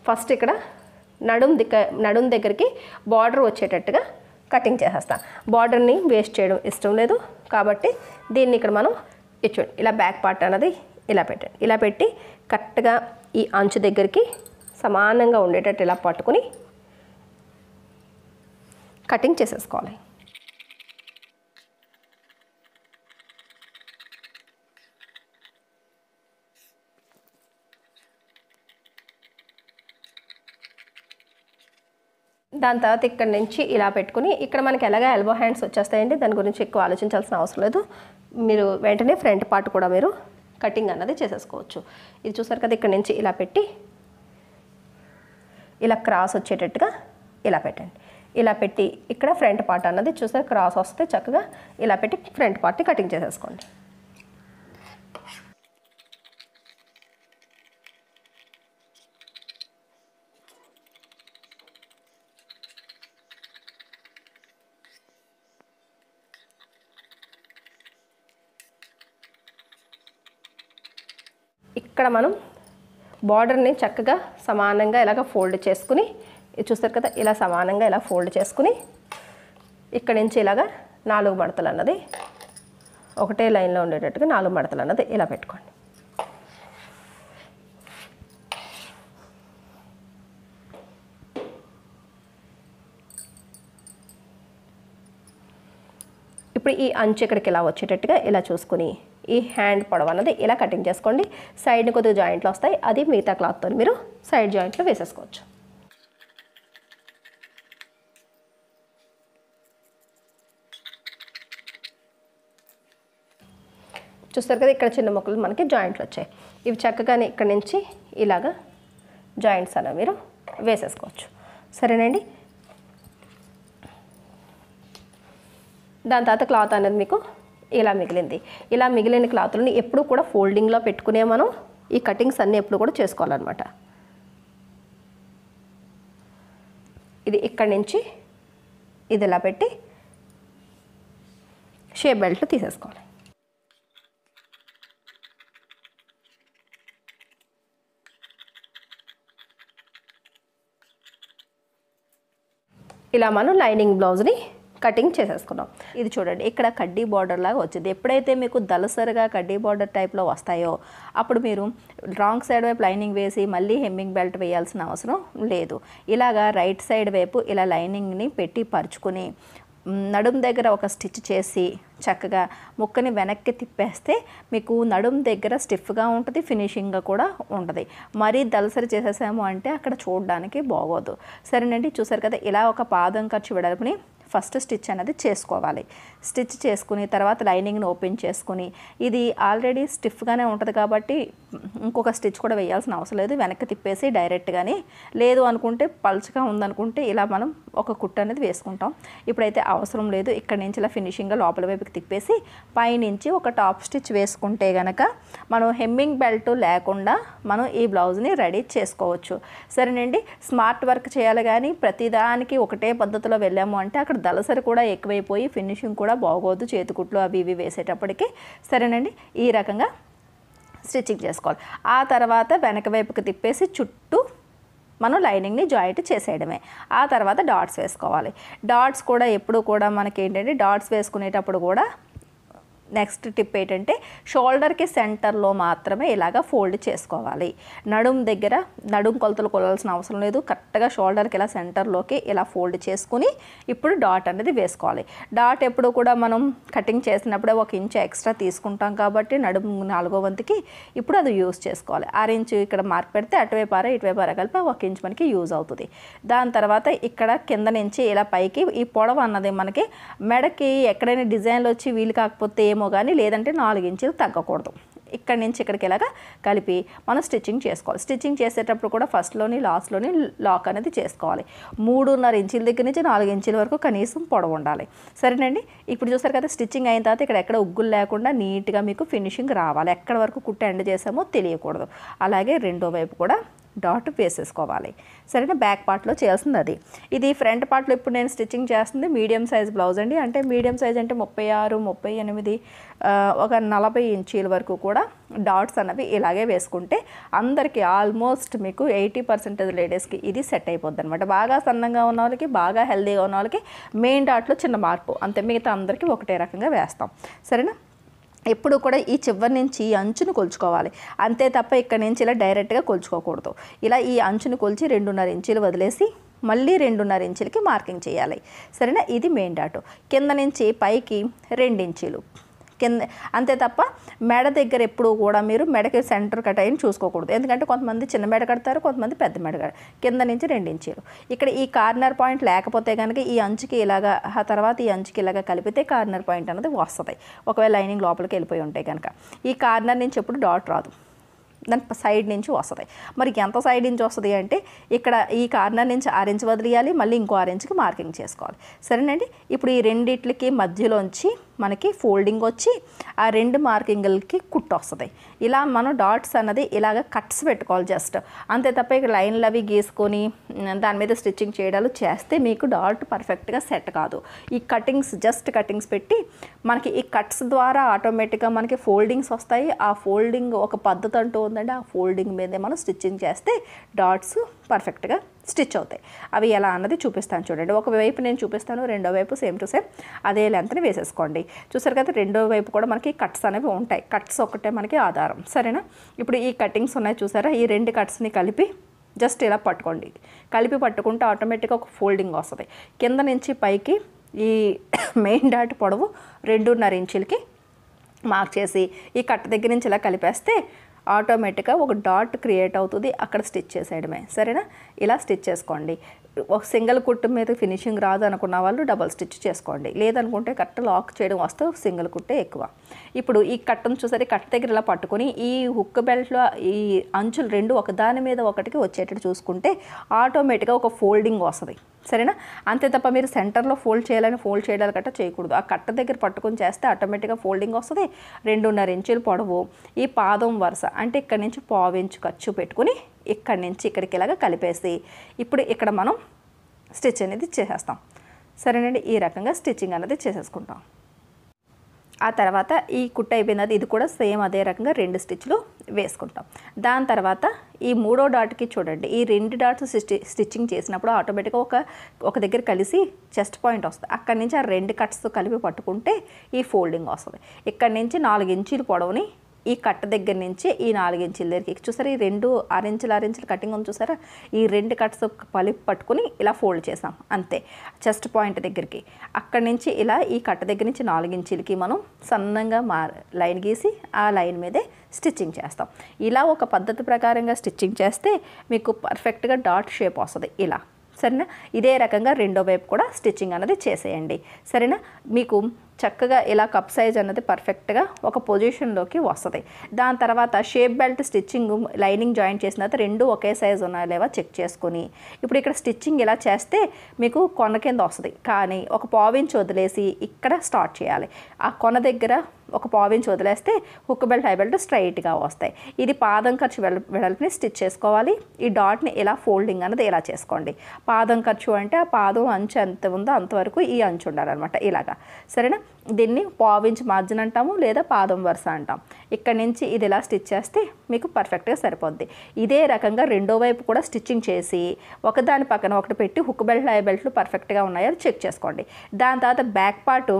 ఫస్ట్ ఇక్కడ నడుం దగ్గరికి బార్డర్ వచ్చేటట్టుగా కటింగ్ చేసేస్తాను. బార్డర్ని వేస్ట్ చేయడం ఇష్టం లేదు కాబట్టి దీన్ని ఇక్కడ మనం ఇచ్చుకోండి. ఇలా బ్యాక్ పార్ట్ అన్నది ఇలా పెట్టండి. ఇలా పెట్టి కరెక్ట్గా ఈ అంచు దగ్గరికి సమానంగా ఉండేటట్టు ఇలా పట్టుకుని కటింగ్ చేసేసుకోవాలి. దాని తర్వాత ఇక్కడ నుంచి ఇలా పెట్టుకుని ఇక్కడ మనకి ఎలాగ ఎల్బో హ్యాండ్స్ వచ్చేస్తాయండి. దాని గురించి ఎక్కువ ఆలోచించాల్సిన అవసరం లేదు. మీరు వెంటనే ఫ్రంట్ పార్ట్ కూడా మీరు కటింగ్ అన్నది చేసేసుకోవచ్చు. ఇది చూసారు కదా, ఇక్కడ నుంచి ఇలా పెట్టి ఇలా క్రాస్ వచ్చేటట్టుగా ఇలా పెట్టండి. ఇలా పెట్టి ఇక్కడ ఫ్రంట్ పార్ట్ అన్నది చూసారు క్రాస్ వస్తే చక్కగా ఇలా పెట్టి ఫ్రంట్ పార్ట్ని కటింగ్ చేసేసుకోండి. ఇక్కడ మనం బార్డర్ని చక్కగా సమానంగా ఇలాగ ఫోల్డ్ చేసుకుని, చూస్తారు కదా ఇలా సమానంగా ఇలా ఫోల్డ్ చేసుకుని ఇక్కడ నుంచి ఇలాగ 4 మడతలు అన్నది ఒకటే లైన్లో ఉండేటట్టుగా 4 మడతలు అన్నది ఇలా పెట్టుకోండి. ఇప్పుడు ఈ అంచు ఇక్కడికి ఇలా వచ్చేటట్టుగా ఇలా చూసుకుని ఈ హ్యాండ్ పొడవు అన్నది ఇలా కటింగ్ చేసుకోండి. సైడ్ని కొద్దిగా జాయింట్లు వస్తాయి, అది మిగతా క్లాత్తో మీరు సైడ్ జాయింట్లో వేసేసుకోవచ్చు. చూస్తారు కదా ఇక్కడ చిన్న ముక్కలు మనకి జాయింట్లు వచ్చాయి. ఇవి చక్కగానే ఇక్కడ నుంచి ఇలాగా జాయింట్స్ అనేవి మీరు వేసేసుకోవచ్చు. సరేనండి. దాని తర్వాత క్లాత్ అనేది మీకు ఇలా మిగిలింది. ఇలా మిగిలిన క్లాత్లని ఎప్పుడు కూడా ఫోల్డింగ్లో పెట్టుకునే మనం ఈ కటింగ్స్ అన్నీ ఎప్పుడు కూడా చేసుకోవాలన్నమాట. ఇది ఇక్కడి నుంచి ఇది ఇలా పెట్టి షేప్ బెల్ట్లు తీసేసుకోవాలి. ఇలా మనం లైనింగ్ బ్లౌజ్ని కటింగ్ చేసేసుకున్నాం. ఇది చూడండి ఇక్కడ కడ్డీ బార్డర్ లాగా వచ్చింది. ఎప్పుడైతే మీకు దలసరిగా కడ్డీ బార్డర్ టైప్లో వస్తాయో అప్పుడు మీరు రాంగ్ సైడ్ వైపు లైనింగ్ వేసి మళ్ళీ హెమ్మింగ్ బెల్ట్ వేయాల్సిన అవసరం లేదు. ఇలాగా రైట్ సైడ్ వైపు ఇలా లైనింగ్ని పెట్టి పరుచుకుని నడుం దగ్గర ఒక స్టిచ్ చేసి చక్కగా ముక్కని వెనక్కి తిప్పేస్తే మీకు నడుం దగ్గర స్టిఫ్గా ఉంటుంది, ఫినిషింగ్గా కూడా ఉంటుంది. మరీ దలసరి చేసేసాము అంటే అక్కడ చూడడానికి బాగోదు. సరేనండి. చూసారు కదా ఇలా ఒక పాదం ఖర్చు వెడల్పుని ఫస్ట్ స్టిచ్ అనేది చేసుకోవాలి. స్టిచ్ చేసుకుని తర్వాత లైనింగ్ని ఓపెన్ చేసుకుని ఇది ఆల్రెడీ స్టిఫ్గానే ఉంటుంది కాబట్టి ఇంకొక స్టిచ్ కూడా వేయాల్సిన అవసరం లేదు. వెనక్కి తిప్పేసి డైరెక్ట్గానే, లేదు అనుకుంటే పల్చగా ఉందనుకుంటే ఇలా మనం ఒక కుట్టు అనేది వేసుకుంటాం. ఇప్పుడైతే అవసరం లేదు. ఇక్కడ నుంచి ఇలా ఫినిషింగ్గా లోపల వైపుకి తిప్పేసి పైనుంచి ఒక టాప్ స్టిచ్ వేసుకుంటే కనుక మనం హెమ్మింగ్ బెల్ట్ లేకుండా మనం ఈ బ్లౌజ్ని రెడీ చేసుకోవచ్చు. సరేనండి. స్మార్ట్ వర్క్ చేయాలి కానీ ప్రతిదానికి ఒకటే పద్ధతిలో వెళ్ళాము అంటే అక్కడ దలసరి కూడా ఎక్కువైపోయి ఫినిషింగ్ కూడా బాగోదు, చేతికుట్లు అవి ఇవి వేసేటప్పటికి. సరేనండి. ఈ రకంగా స్టిచ్చింగ్ చేసుకోవాలి. ఆ తర్వాత వెనక వైపుకి తిప్పేసి చుట్టూ మనం లైనింగ్ని జాయింట్ చేసేయడమే. ఆ తర్వాత డాట్స్ వేసుకోవాలి. డాట్స్ కూడా ఎప్పుడు కూడా మనకి ఏంటంటే డాట్స్ వేసుకునేటప్పుడు కూడా నెక్స్ట్ టిప్ ఏంటంటే షోల్డర్కి సెంటర్లో మాత్రమే ఇలాగ ఫోల్డ్ చేసుకోవాలి. నడుం దగ్గర నడుం కొలతలు కొలాల్సిన అవసరం లేదు. కరెక్ట్గా షోల్డర్కి ఇలా సెంటర్లోకి ఇలా ఫోల్డ్ చేసుకుని ఇప్పుడు డాట్ అనేది వేసుకోవాలి. డాట్ ఎప్పుడు కూడా మనం కటింగ్ చేసినప్పుడే 1 ఇంచ్ ఎక్స్ట్రా తీసుకుంటాం కాబట్టి నడుం 4వ వంతుకి ఇప్పుడు అది యూజ్ చేసుకోవాలి. 6 ఇంచ్ ఇక్కడ మార్క్ పెడితే అటువైపు ఆర ఇటువైపు ఆర కలిపి 1 ఇంచ్ మనకి యూజ్ అవుతుంది. దాని తర్వాత ఇక్కడ కింద నుంచి ఇలా పైకి ఈ పొడవు అన్నది మనకి మెడకి ఎక్కడైనా డిజైన్లు వచ్చి వీలు కాకపోతే కానీ లేదంటే 4 ఇంచులు తగ్గకూడదు. ఇక్కడ నుంచి ఇక్కడికి ఇలాగా కలిపి మనం స్టిచ్చింగ్ చేసుకోవాలి. స్టిచ్చింగ్ చేసేటప్పుడు కూడా ఫస్ట్లోని లాస్ట్లోని లాక్ అనేది చేసుకోవాలి. 3.5 ఇంచుల దగ్గర నుంచి 4 ఇంచుల వరకు కనీసం పొడవు ఉండాలి. సరేనండి. ఇప్పుడు చూసారు కదా స్టిచ్చింగ్ అయిన తర్వాత ఇక్కడ ఎక్కడ ఉగ్గులు లేకుండా నీట్గా మీకు ఫినిషింగ్ రావాలి. ఎక్కడ వరకు కుట్ట ఎండ్ చేసామో తెలియకూడదు. అలాగే రెండో వైపు కూడా డాట్ వేసేసుకోవాలి. సరేనా. బ్యాక్ పార్ట్లో చేయాల్సింది అది. ఇది ఫ్రంట్ పార్ట్లో ఇప్పుడు నేను స్టిచ్చింగ్ చేస్తుంది మీడియం సైజ్ బ్లౌజ్ అండి. అంటే మీడియం సైజ్ అంటే 36, 38 ఒక 40 ఇంచీల వరకు కూడా డాట్స్ అనేవి ఇలాగే వేసుకుంటే అందరికీ ఆల్మోస్ట్ మీకు 80% లేడీస్కి ఇది సెట్ అయిపోద్ది అనమాట. బాగా సన్నంగా ఉన్న వాళ్ళకి, బాగా హెల్దీగా ఉన్న వాళ్ళకి మెయిన్ డాట్లో చిన్న మార్పు అంతే, మిగతా అందరికీ ఒకటే రకంగా వేస్తాం. సరేనా. ఎప్పుడు కూడా ఈ చివరి నుంచి ఈ అంచును కొలుచుకోవాలి అంతే తప్ప ఇక్కడ నుంచి ఇలా డైరెక్ట్గా కొలుచుకోకూడదు. ఇలా ఈ అంచును కొలిచి 2.5 ఇంచులు వదిలేసి మళ్ళీ 2.5 ఇంచులకి మార్కింగ్ చేయాలి. సరేనా. ఇది మెయిన్ డాట్. కింద నుంచి పైకి 2 ఇంచులు కింద అంతే తప్ప మెడ దగ్గర ఎప్పుడు కూడా మీరు మెడకి సెంటర్ కట్ అయ్యి చూసుకోకూడదు. ఎందుకంటే కొంతమంది చిన్న మెడ కడతారు, కొంతమంది పెద్ద మెడ కడతారు. కింద నుంచి 2 ఇంచులు. ఇక్కడ ఈ కార్నర్ పాయింట్ లేకపోతే కనుక ఈ అంచుకి ఇలాగా ఆ తర్వాత ఈ అంచుకి ఇలాగా కలిపితే కార్నర్ పాయింట్ అనేది వస్తుంది. ఒకవేళ లైనింగ్ లోపలికి వెళ్ళిపోయి ఉంటే కనుక ఈ కార్నర్ నుంచి ఎప్పుడు డాట్ రాదు, దాని సైడ్ నుంచి వస్తుంది. మరి ఎంత సైడ్ నుంచి వస్తుంది అంటే ఇక్కడ ఈ కార్నర్ నుంచి 6 ఇంచ్ వదిలేయాలి, మళ్ళీ ఇంకో 6 ఇంచుకి మార్కింగ్ చేసుకోవాలి. సరేనండి. ఇప్పుడు ఈ రెండిట్లకి మధ్యలోంచి మనకి ఫోల్డింగ్ వచ్చి ఆ 2 మార్కింగ్లకి కుట్టు వస్తుంది. ఇలా మనం డాట్స్ అన్నది ఇలాగ కట్స్ పెట్టుకోవాలి జస్ట్ అంతే తప్ప ఇక్కడ లైన్లు అవి గీసుకొని దాని మీద స్టిచ్చింగ్ చేయడాలు చేస్తే మీకు డాట్ పర్ఫెక్ట్గా సెట్ కాదు. ఈ కటింగ్స్ జస్ట్ కటింగ్స్ పెట్టి మనకి ఈ కట్స్ ద్వారా ఆటోమేటిక్గా మనకి ఫోల్డింగ్స్ వస్తాయి. ఆ ఫోల్డింగ్ ఒక పద్ధతి అంటూ ఉందండి. ఆ ఫోల్డింగ్ మీదే మనం స్టిచ్చింగ్ చేస్తే డాట్స్ పర్ఫెక్ట్గా స్టిచ్ అవుతాయి. అవి ఎలా అన్నది చూపిస్తాను చూడండి. ఒకవైపు నేను చూపిస్తాను, రెండో వైపు సేమ్ టు సేమ్ అదే లెంత్ని వేసేసుకోండి. చూసారు కదా, రెండో వైపు కూడా మనకి కట్స్ అనేవి ఉంటాయి. కట్స్ ఒకటే మనకి ఆధారం, సరేనా. ఇప్పుడు ఈ కటింగ్స్ ఉన్నాయి చూసారా, ఈ 2 కట్స్ని కలిపి జస్ట్ ఇలా పట్టుకోండి. కలిపి పట్టుకుంటే ఆటోమేటిక్గా ఒక ఫోల్డింగ్ వస్తుంది. కింద నుంచి పైకి ఈ మెయిన్ డాట్ పొడవు 2.5 ఇంచులకి మార్క్ చేసి ఈ కట్ దగ్గర నుంచి ఇలా కలిపేస్తే ఆటోమేటిక్గా ఒక డాట్ క్రియేట్ అవుతుంది. అక్కడ స్టిచ్ చేసేయడమే, సరేనా. ఇలా స్టిచ్ చేసుకోండి. ఒక సింగిల్ కుట్టు మీద ఫినిషింగ్ రాదు అనుకున్న వాళ్ళు డబల్ స్టిచ్ చేసుకోండి. లేదనుకుంటే కట్ లాక్ చేయడం వస్తే సింగిల్ కుట్టే ఎక్కువ. ఇప్పుడు ఈ కట్టును చూసారు, కట్ దగ్గర ఇలా పట్టుకొని ఈ హుక్ బెల్ట్లో ఈ అంచులు 2 ఒకదాని మీద ఒకటికి వచ్చేటట్టు చూసుకుంటే ఆటోమేటిక్గా ఒక ఫోల్డింగ్ వస్తుంది, సరేనా. అంతే తప్ప మీరు సెంటర్లో ఫోల్డ్ చేయడాలి కట్ట చేయకూడదు. ఆ కట్ట దగ్గర పట్టుకొని చేస్తే ఆటోమేటిక్గా ఫోల్డింగ్ వస్తుంది. 2.5 ఇంచుల పొడవు ఈ పాదం వరుస అంటే ఇక్కడ నుంచి 1/4 ఇంచు ఖర్చు పెట్టుకుని ఇక్కడి నుంచి ఇక్కడికి ఇలాగ కలిపేసి ఇప్పుడు ఇక్కడ మనం స్టిచ్ అనేది చేసేస్తాం, సరేనండి. ఈ రకంగా స్టిచ్చింగ్ అనేది చేసేసుకుంటాం. ఆ తర్వాత ఈ కుట్టు అయిపోయినది, ఇది కూడా సేమ్ అదే రకంగా 2 స్టిచ్లు వేసుకుంటాం. దాని తర్వాత ఈ 3వ డాట్కి చూడండి, ఈ 2 డాట్స్ స్టిచ్చింగ్ చేసినప్పుడు ఆటోమేటిక్గా ఒక దగ్గర కలిసి చెస్ట్ పాయింట్ వస్తుంది. అక్కడి నుంచి ఆ 2 కట్స్ కలిపి పట్టుకుంటే ఈ ఫోల్డింగ్ వస్తుంది. ఇక్కడి నుంచి 4 ఇంచుల పొడవుని ఈ కట్ దగ్గర నుంచి ఈ 4 ఇంచుల దగ్గరికి చూసారా, ఈ 2 6 ఇంచుల కటింగ్ ఉంది చూసారా, ఈ 2 కట్స్ కలిపి పట్టుకుని ఇలా ఫోల్డ్ చేసాం అంతే చెస్ట్ పాయింట్ దగ్గరికి. అక్కడి నుంచి ఇలా ఈ కట్ దగ్గర నుంచి 4 ఇంచులకి మనం సన్నంగా లైన్ గీసి ఆ లైన్ మీదే స్టిచ్చింగ్ చేస్తాం. ఇలా ఒక పద్ధతి ప్రకారంగా స్టిచ్చింగ్ చేస్తే మీకు పర్ఫెక్ట్గా డాట్ షేప్ వస్తుంది ఇలా, సరేనా. ఇదే రకంగా రెండో వైపు కూడా స్టిచ్చింగ్ అనేది చేసేయండి, సరేనా. మీకు చక్కగా ఇలా కప్ సైజ్ అన్నది పర్ఫెక్ట్గా ఒక పొజిషన్లోకి వస్తుంది. దాని తర్వాత shape belt stitching lining joint చేసిన తర్వాత 2 ఒకే సైజ్ ఉన్నాయా లేవా చెక్ చేసుకొని ఇప్పుడు ఇక్కడ స్టిచ్చింగ్ ఇలా చేస్తే మీకు కొన కింద వస్తుంది. కానీ ఒక 1/4 ఇంచ్ వదిలేసి ఇక్కడ స్టార్ట్ చేయాలి. ఆ కొన దగ్గర ఒక 1/4 ఇంచ్ వదిలేస్తే హుక్ బెల్ట్ హై బెల్ట్ స్ట్రైట్గా వస్తాయి. ఇది పాదం ఖర్చు వెడల్పుని స్టిచ్ చేసుకోవాలి. ఈ డాట్ని ఇలా ఫోల్డింగ్ అనేది ఇలా చేసుకోండి. పాదం ఖర్చు అంటే ఆ పాదం అంచు ఎంత ఉందో అంతవరకు ఈ అంచు ఉండాలన్నమాట ఇలాగా, సరేనా. దీన్ని 1/4 ఇంచ్ మార్జిన్ అంటాము లేదా పాదం వరుస అంటాం. ఇక్కడ నుంచి ఇది ఇలా స్టిచ్ చేస్తే మీకు పర్ఫెక్ట్గా సరిపోద్ది. ఇదే రకంగా రెండో వైపు కూడా స్టిచ్చింగ్ చేసి ఒకదాని పక్కన ఒకటి పెట్టి హుక్ బెల్ట్ హై బెల్ట్లు పర్ఫెక్ట్గా ఉన్నాయో చెక్ చేసుకోండి. దాని తర్వాత బ్యాక్ పార్ట్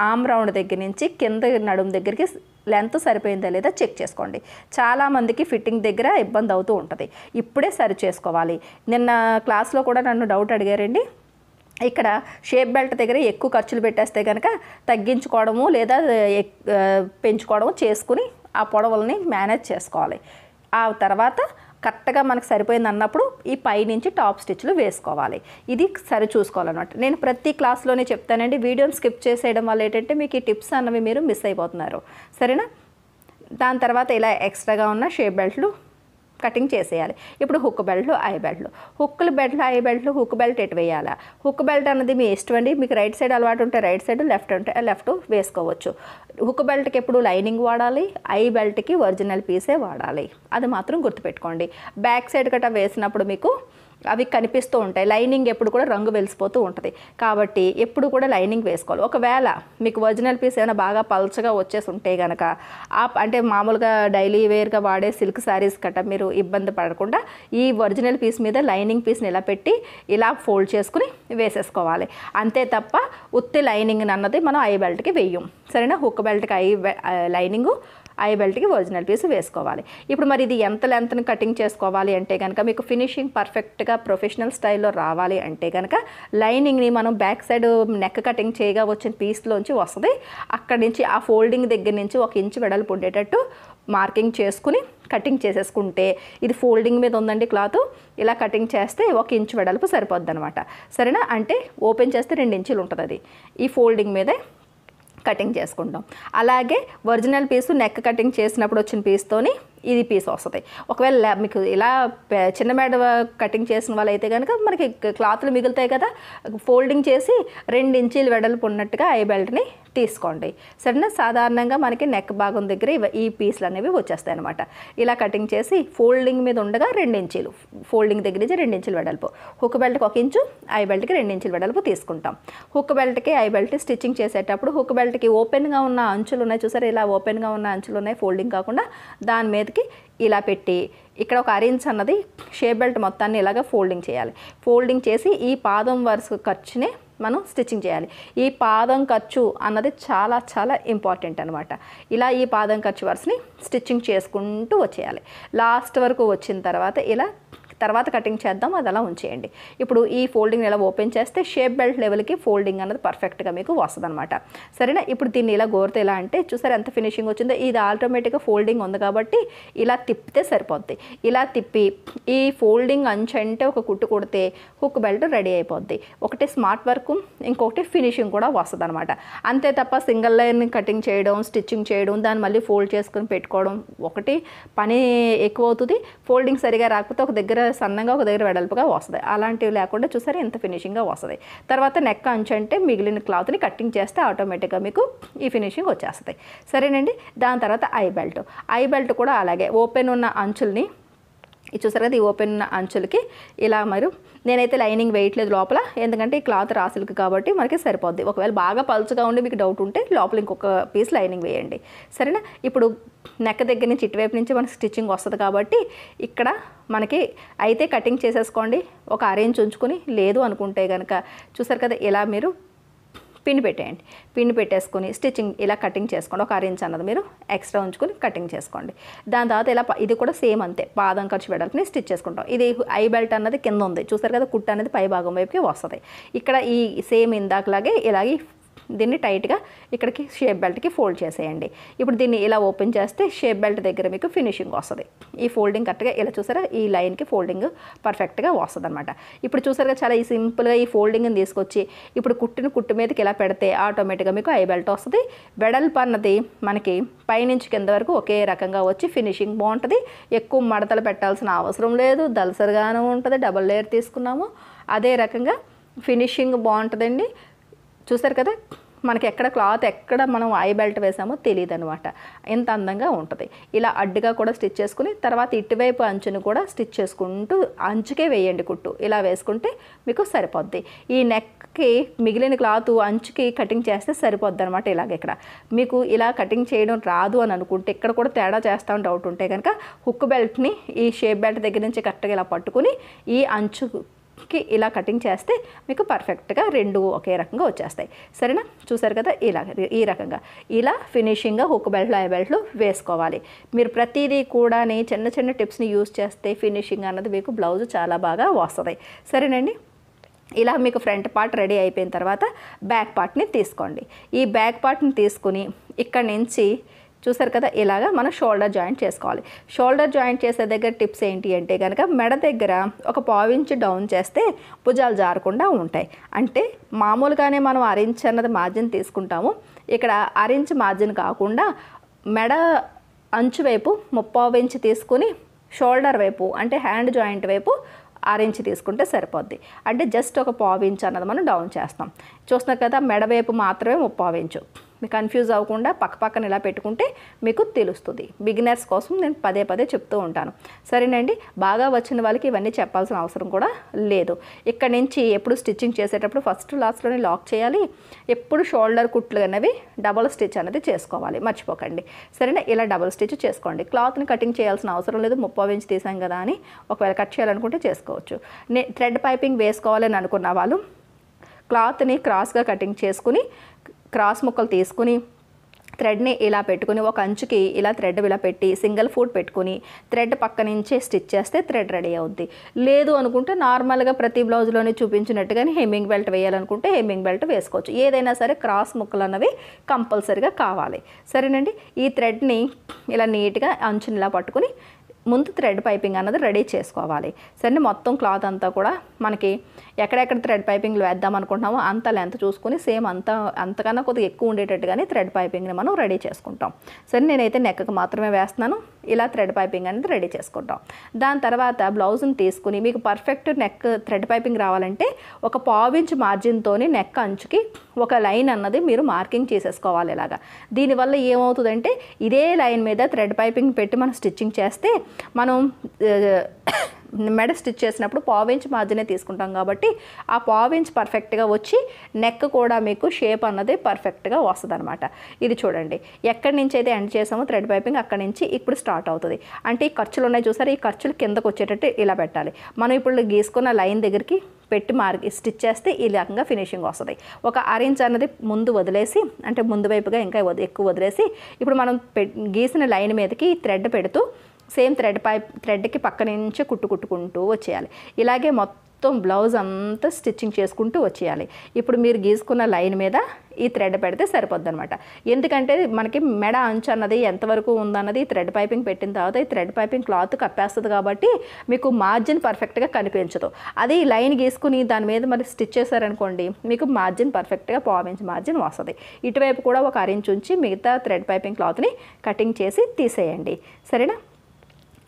ఆమ్ రౌండ్ దగ్గర నుంచి కింద నడుము దగ్గరికి లెంత్ సరిపోయిందా లేదా చెక్ చేసుకోండి. చాలామందికి ఫిట్టింగ్ దగ్గర ఇబ్బంది అవుతూ ఉంటుంది, ఇప్పుడే సరి చేసుకోవాలి. నిన్న క్లాస్లో కూడా నన్ను డౌట్ అడిగారండి, ఇక్కడ షేప్ బెల్ట్ దగ్గర ఎక్కువ ఖర్చులు పెట్టేస్తే కనుక తగ్గించుకోవడము లేదా పెంచుకోవడము చేసుకుని ఆ పొడవులని మేనేజ్ చేసుకోవాలి. ఆ తర్వాత కరెక్ట్గా మనకు సరిపోయింది అన్నప్పుడు ఈ పైనుంచి టాప్ స్టిచ్లు వేసుకోవాలి. ఇది సరి చూసుకోవాలన్నమాట. నేను ప్రతి క్లాస్లోనే చెప్తానండి, వీడియోని స్కిప్ చేసేయడం వల్ల ఏంటంటే మీకు ఈ టిప్స్ అన్నవి మీరు మిస్ అయిపోతున్నారు, సరేనా. దాని తర్వాత ఇలా ఎక్స్ట్రాగా ఉన్న షేప్ బెల్ట్లు కటింగ్ చేసేయాలి. ఇప్పుడు హుక్ బెల్ట్లు ఐ బెల్ట్లు, హుక్ బెల్ట్లు ఐ బెల్ట్లు హుక్ బెల్ట్ ఎటు వేయాలా, హుక్ బెల్ట్ అన్నది మీ ఇష్టం అండి. మీకు రైట్ సైడ్ అలవాటు ఉంటే రైట్ సైడ్, లెఫ్ట్ ఉంటే లెఫ్ట్ వేసుకోవచ్చు. హుక్ బెల్ట్కి ఎప్పుడు లైనింగ్ వాడాలి, ఐ బెల్ట్కి ఒరిజినల్ పీసే వాడాలి, అది మాత్రం గుర్తుపెట్టుకోండి. బ్యాక్ సైడ్ గట్రా వేసినప్పుడు మీకు అవి కనిపిస్తూ ఉంటాయి. లైనింగ్ ఎప్పుడు కూడా రంగు వెలిసిపోతూ ఉంటుంది, కాబట్టి ఎప్పుడు కూడా లైనింగ్ వేసుకోవాలి. ఒకవేళ మీకు ఒరిజినల్ పీస్ ఏమైనా బాగా పల్చగా వచ్చేసి ఉంటే కనుక అంటే మామూలుగా డైలీ వేర్గా వాడే సిల్క్ శారీస్ కట్ట మీరు ఇబ్బంది పడకుండా ఈ ఒరిజినల్ పీస్ మీద లైనింగ్ పీస్ని ఇలా పెట్టి ఇలా ఫోల్డ్ చేసుకుని వేసేసుకోవాలి. అంతే తప్ప ఉత్తి లైనింగ్ అన్నది మనం ఐ బెల్ట్కి వేయం, సరేనా. హుక్ బెల్ట్కి లైనింగు, ఐ బెల్ట్కి ఒరిజినల్ పీస్ వేసుకోవాలి. ఇప్పుడు మరి ఇది ఎంత లెంత్ని కటింగ్ చేసుకోవాలి అంటే కనుక మీకు ఫినిషింగ్ పర్ఫెక్ట్గా ప్రొఫెషనల్ స్టైల్లో రావాలి అంటే కనుక లైనింగ్ని మనం బ్యాక్ సైడ్ నెక్ కటింగ్ చేయగా వచ్చిన పీస్లోంచి వస్తుంది. అక్కడి నుంచి ఆ ఫోల్డింగ్ దగ్గర నుంచి 1 ఇంచు వెడల్పు ఉండేటట్టు మార్కింగ్ చేసుకుని కటింగ్ చేసేసుకుంటే, ఇది ఫోల్డింగ్ మీద ఉందండి క్లాత్, ఇలా కటింగ్ చేస్తే 1 ఇంచు వెడల్పు సరిపోద్ది అనమాట, సరేనా. అంటే ఓపెన్ చేస్తే 2 ఇంచులు ఉంటుంది. అది ఈ ఫోల్డింగ్ మీదే కటింగ్ చేసుకుంటాం. అలాగే ఒరిజినల్ పీసు నెక్ కటింగ్ చేసినప్పుడు వచ్చిన పీస్తోని ఇది పీస్ వస్తుంది. ఒకవేళ మీకు ఇలా చిన్న మేడ కటింగ్ చేసిన వాళ్ళు అయితే కనుక మనకి క్లాత్లు మిగులుతాయి కదా, ఫోల్డింగ్ చేసి 2 ఇంచీలు వెడల్పు ఉన్నట్టుగా ఐ బెల్ట్ని తీసుకోండి. సరేనా? సాధారణంగా మనకి నెక్ భాగం దగ్గర ఈ పీసులు అనేవి వచ్చేస్తాయి అనమాట. ఇలా కటింగ్ చేసి ఫోల్డింగ్ మీద ఉండగా 2 ఇంచీలు, ఫోల్డింగ్ దగ్గర నుంచి 2 ఇంచులు వెడల్పు, హుక్ బెల్ట్కి 1 ఇంచు, ఐ బెల్ట్కి 2 ఇంచులు వెడల్పు తీసుకుంటాం. హుక్ బెల్ట్కి ఐ బెల్ట్ స్టిచ్చింగ్ చేసేటప్పుడు హుక్ బెల్ట్కి ఓపెన్గా ఉన్న అంచులు ఉన్నాయి చూసారు, ఇలా ఓపెన్గా ఉన్న అంచులు ఉన్నాయి, ఫోల్డింగ్ కాకుండా దాని మీదకి ఇలా పెట్టి ఇక్కడ ఒక అరేంజ్ అన్నది షేప్ బెల్ట్ మొత్తాన్ని ఇలాగ ఫోల్డింగ్ చేయాలి. ఫోల్డింగ్ చేసి ఈ పాదం వరుస ఖర్చునే మనం స్టిచ్చింగ్ చేయాలి. ఈ పాదం ఖర్చు అన్నది చాలా చాలా ఇంపార్టెంట్ అనమాట. ఇలా ఈ పాదం ఖర్చు వరుసని స్టిచ్చింగ్ చేసుకుంటూ వచ్చేయాలి. లాస్ట్ వరకు వచ్చిన తర్వాత ఇలా తర్వాత కటింగ్ చేద్దాం, అది అలా ఉంచేయండి. ఇప్పుడు ఈ ఫోల్డింగ్ ఇలా ఓపెన్ చేస్తే షేప్ బెల్ట్ లెవెల్కి ఫోల్డింగ్ అన్నది పర్ఫెక్ట్గా మీకు వస్తుంది అనమాట. సరేనా? ఇప్పుడు దీన్ని ఇలా గోరితే ఎలా అంటే చూసారు ఎంత ఫినిషింగ్ వచ్చిందో. ఇది ఆటోమేటిక్గా ఫోల్డింగ్ ఉంది కాబట్టి ఇలా తిప్పితే సరిపోద్ది. ఇలా తిప్పి ఈ ఫోల్డింగ్ అంచు అంటే ఒక కుట్టు కొడితే హుక్ బెల్ట్ రెడీ అయిపోద్ది. ఒకటి స్మార్ట్ వర్క్, ఇంకొకటి ఫినిషింగ్ కూడా వస్తుంది అనమాట. అంతే తప్ప సింగిల్ లైన్ కటింగ్ చేయడం, స్టిచ్చింగ్ చేయడం, దాన్ని మళ్ళీ ఫోల్డ్ చేసుకొని పెట్టుకోవడం, ఒకటి పని ఎక్కువ అవుతుంది. ఫోల్డింగ్ సరిగా రాకపోతే ఒక దగ్గర సన్నగా ఒక దగ్గర వెడల్పుగా వస్తుంది. అలాంటివి లేకుండా చూసారు ఎంత ఫినిషింగ్గా వస్తుంది. తర్వాత నెక్ అంచు అంటే మిగిలిన క్లాత్ని కటింగ్ చేస్తే ఆటోమేటిక్గా మీకు ఈ ఫినిషింగ్ వచ్చేస్తుంది. సరేనండి? దాని తర్వాత ఐ బెల్ట్ కూడా అలాగే ఓపెన్ ఉన్న అంచుల్ని చూసారు కదా, ఈ ఓపెన్ ఉన్న అంచులకి ఇలా మరి నేనైతే లైనింగ్ వేయట్లేదు లోపల, ఎందుకంటే ఈ క్లాత్ రాసిల్క్ కాబట్టి మనకి సరిపోద్ది. ఒకవేళ బాగా పలుచగా ఉండి మీకు డౌట్ ఉంటే లోపల ఇంకొక పీస్ లైనింగ్ వేయండి. సరేనా? ఇప్పుడు నెక్ దగ్గర నుంచి ఇటువైపు నుంచి మనకి స్టిచ్చింగ్ వస్తుంది కాబట్టి ఇక్కడ మనకి అయితే కటింగ్ చేసేసుకోండి. ఒక అరేంజ్ ఉంచుకొని, లేదు అనుకుంటే కనుక చూసారు కదా ఇలా మీరు పిన్ పెట్టేయండి. పిన్ పెట్టేసుకొని స్టిచ్చింగ్ ఇలా కటింగ్ చేసుకోండి. ఒక అరేంజ్ అన్నది మీరు ఎక్స్ట్రా ఉంచుకొని కటింగ్ చేసుకోండి. దాని తర్వాత ఇలా ఇది కూడా సేమ్ అంతే, పాదం ఖర్చు వెడల్పుని స్టిచ్ చేసుకుంటాం. ఇది ఐ బెల్ట్ అన్నది కింద ఉంది చూసారు కదా, కుట్టు అనేది పై భాగం వైపుకి వస్తుంది. ఇక్కడ ఈ సేమ్ ఇందాకలాగే ఇలాగే దీన్ని టైట్గా ఇక్కడికి షేప్ బెల్ట్కి ఫోల్డ్ చేసేయండి. ఇప్పుడు దీన్ని ఇలా ఓపెన్ చేస్తే షేప్ బెల్ట్ దగ్గర మీకు ఫినిషింగ్ వస్తుంది. ఈ ఫోల్డింగ్ కరెక్ట్గా ఇలా చూసారా, ఈ లైన్కి ఫోల్డింగ్ పర్ఫెక్ట్గా వస్తుంది అనమాట. ఇప్పుడు చూసారుగా చాలా ఈ సింపుల్గా ఈ ఫోల్డింగ్ని తీసుకొచ్చి ఇప్పుడు కుట్టు మీదకి ఇలా పెడితే ఆటోమేటిక్గా మీకు ఐ బెల్ట్ వస్తుంది. వెడల్పు అన్నది మనకి పైనుంచి కింద వరకు ఒకే రకంగా వచ్చి ఫినిషింగ్ బాగుంటుంది. ఎక్కువ మడతలు పెట్టాల్సిన అవసరం లేదు, దలసరిగానే ఉంటుంది. డబల్ లేయర్ తీసుకున్నాము, అదే రకంగా ఫినిషింగ్ బాగుంటుందండి. చూసారు కదా, మనకి ఎక్కడ క్లాత్ ఎక్కడ మనం ఐ బెల్ట్ వేసామో తెలియదు అనమాట, ఎంత అందంగా ఉంటుంది. ఇలా అడ్డుగా కూడా స్టిచ్ చేసుకుని తర్వాత ఇటువైపు అంచును కూడా స్టిచ్ చేసుకుంటూ అంచుకే వేయండి కుట్టు. ఇలా వేసుకుంటే మీకు సరిపోద్ది. ఈ నెక్కి మిగిలిన క్లాత్ అంచుకి కటింగ్ చేస్తే సరిపోద్ది అనమాట. ఇలాగ ఇక్కడ మీకు ఇలా కటింగ్ చేయడం రాదు అని అనుకుంటే, ఇక్కడ కూడా తేడా చేస్తామని డౌట్ ఉంటే కనుక హుక్ బెల్ట్ని ఈ షేప్ బెల్ట్ దగ్గర నుంచి కరెక్ట్గా ఇలా పట్టుకుని ఈ అంచుకి ఇలా కటింగ్ చేస్తే మీకు పర్ఫెక్ట్గా రెండు ఒకే రకంగా వచ్చేస్తాయి. సరేనా? చూసారు కదా, ఇలా ఈ రకంగా ఇలా ఫినిషింగ్గా హుక్ బెల్ట్లు ఐ బెల్ట్లు వేసుకోవాలి. మీరు ప్రతిదీ కూడా చిన్న చిన్న టిప్స్ని యూజ్ చేస్తే ఫినిషింగ్ అన్నది మీకు బ్లౌజ్ చాలా బాగా వస్తుంది. సరేనండి? ఇలా మీకు ఫ్రంట్ పార్ట్ రెడీ అయిపోయిన తర్వాత బ్యాక్ పార్ట్ని తీసుకోండి. ఈ బ్యాక్ పార్ట్ని తీసుకుని ఇక్కడి నుంచి చూసారు కదా, ఇలాగా మనం షోల్డర్ జాయింట్ చేసుకోవాలి. షోల్డర్ జాయింట్ చేసే దగ్గర టిప్స్ ఏంటి అంటే కనుక మెడ దగ్గర ఒక పావించి డౌన్ చేస్తే భుజాలు జారకుండా ఉంటాయి. అంటే మామూలుగానే మనం అరెంజ్ అన్నది మార్జిన్ తీసుకుంటాము. ఇక్కడ అరెంజ్ మార్జిన్ కాకుండా మెడ అంచు వైపు 3/4 ఇంచ్ తీసుకుని షోల్డర్ వైపు అంటే హ్యాండ్ జాయింట్ వైపు 6 ఇంచ్ తీసుకుంటే సరిపోద్ది. అంటే జస్ట్ ఒక 1/4 ఇంచ్ అన్నది మనం డౌన్ చేస్తాం. చూస్తున్నారు కదా, మెడ వైపు మాత్రమే 3/4 ఇంచు. మీకు కన్ఫ్యూజ్ అవ్వకుండా పక్కన ఇలా పెట్టుకుంటే మీకు తెలుస్తుంది. బిగినర్స్ కోసం నేను పదే చెప్తూ ఉంటాను. సరేనండి? బాగా వచ్చిన వాళ్ళకి ఇవన్నీ చెప్పాల్సిన అవసరం కూడా లేదు. ఇక్కడ నుంచి ఎప్పుడు స్టిచ్చింగ్ చేసేటప్పుడు ఫస్ట్ లాస్ట్లోనే లాక్ చేయాలి. ఎప్పుడు షోల్డర్ కుట్లు అనేవి డబల్ స్టిచ్ అనేది చేసుకోవాలి, మర్చిపోకండి. సరేనా? ఇలా డబల్ స్టిచ్ చేసుకోండి. క్లాత్ని కటింగ్ చేయాల్సిన అవసరం లేదు. 3/4 ఇంచ్ తీసాం కదా అని ఒకవేళ కట్ చేయాలనుకుంటే చేసుకోవచ్చు. థ్రెడ్ పైపింగ్ వేసుకోవాలని అనుకున్న వాళ్ళు క్లాత్ని క్రాస్గా కటింగ్ చేసుకుని క్రాస్ ముక్కలు తీసుకుని థ్రెడ్ని ఇలా పెట్టుకుని ఒక అంచుకి ఇలా థ్రెడ్ ఇలా పెట్టి సింగిల్ ఫుట్ పెట్టుకుని థ్రెడ్ పక్క నుంచే స్టిచ్ చేస్తే థ్రెడ్ రెడీ అవుద్ది. లేదు అనుకుంటే నార్మల్గా ప్రతి బ్లౌజ్లోనే చూపించినట్టుగానే హెమ్మింగ్ బెల్ట్ వేయాలనుకుంటే హెమ్మింగ్ బెల్ట్ వేసుకోవచ్చు. ఏదైనా సరే క్రాస్ ముక్కలు అన్నవి కంపల్సరీగా కావాలి. సరేనండి? ఈ థ్రెడ్ని ఇలా నీట్గా అంచుని ఇలా పట్టుకుని ముందు థ్రెడ్ పైపింగ్ అన్నది రెడీ చేసుకోవాలి. సరే, మొత్తం క్లాత్ అంతా కూడా మనకి ఎక్కడెక్కడ థ్రెడ్ పైపింగ్లు వేద్దాం అనుకుంటున్నామో అంత లెంత్ చూసుకొని సేమ్ అంతకన్నా కొద్దిగా ఎక్కువ ఉండేటట్టుగానే థ్రెడ్ పైపింగ్ని మనం రెడీ చేసుకుంటాం. సరే, నేనైతే నెక్కి మాత్రమే వేస్తున్నాను. ఇలా థ్రెడ్ పైపింగ్ అనేది రెడీ చేసుకుంటాం. దాని తర్వాత బ్లౌజ్ని తీసుకుని మీకు పర్ఫెక్ట్ నెక్ థ్రెడ్ పైపింగ్ రావాలంటే ఒక 1/4 ఇంచ్ మార్జిన్తోని నెక్ అంచుకి ఒక లైన్ అన్నది మీరు మార్కింగ్ చేసేసుకోవాలి. ఇలాగా దీనివల్ల ఏమవుతుందంటే ఇదే లైన్ మీద థ్రెడ్ పైపింగ్ పెట్టి మనం స్టిచ్చింగ్ చేస్తే మనం మెడ స్టిచ్ చేసినప్పుడు 1/4 ఇంచ్ మార్జినే తీసుకుంటాం కాబట్టి ఆ 1/4 ఇంచ్ పర్ఫెక్ట్గా వచ్చి నెక్ కూడా మీకు షేప్ అన్నది పర్ఫెక్ట్గా వస్తుంది అనమాట. ఇది చూడండి, ఎక్కడి నుంచి అయితే ఎండ్ చేసామో థ్రెడ్ పైపింగ్ అక్కడి నుంచి ఇప్పుడు స్టార్ట్ అవుతుంది. అంటే ఈ ఖర్చులు ఉన్నాయి చూసారు, ఈ ఖర్చులు కిందకు వచ్చేటట్టు ఇలా పెట్టాలి. మనం ఇప్పుడు గీసుకున్న లైన్ దగ్గరికి పెట్టి స్టిచ్ చేస్తే ఈ రకంగా ఫినిషింగ్ వస్తుంది. ఒక 1/2 ఇంచ్ అన్నది ముందు వదిలేసి, అంటే ముందు వైపుగా ఇంకా ఎక్కువ వదిలేసి ఇప్పుడు మనం గీసిన లైన్ మీదకి థ్రెడ్ పెడుతూ సేమ్ థ్రెడ్కి పక్క నుంచి కుట్టుకుంటూ వచ్చేయాలి. ఇలాగే మొత్తం బ్లౌజ్ అంతా స్టిచ్చింగ్ చేసుకుంటూ వచ్చేయాలి. ఇప్పుడు మీరు గీసుకున్న లైన్ మీద ఈ థ్రెడ్ పెడితే సరిపోద్ది అనమాట. ఎందుకంటే మనకి మెడ అంచు అన్నది ఎంతవరకు ఉందన్నది థ్రెడ్ పైపింగ్ పెట్టిన తర్వాత ఈ థ్రెడ్ పైపింగ్ క్లాత్ కప్పేస్తుంది కాబట్టి మీకు మార్జిన్ పర్ఫెక్ట్గా కనిపించదు. అదే ఈ లైన్ గీసుకుని దాని మీద మరి స్టిచ్ చేశారనుకోండి, మీకు మార్జిన్ పర్ఫెక్ట్గా 1/4 ఇంచ్ మార్జిన్ వస్తుంది. ఇటువైపు కూడా ఒక 1/2 ఇంచ్ ఉంచి మిగతా థ్రెడ్ పైపింగ్ క్లాత్ని కటింగ్ చేసి తీసేయండి. సరేనా?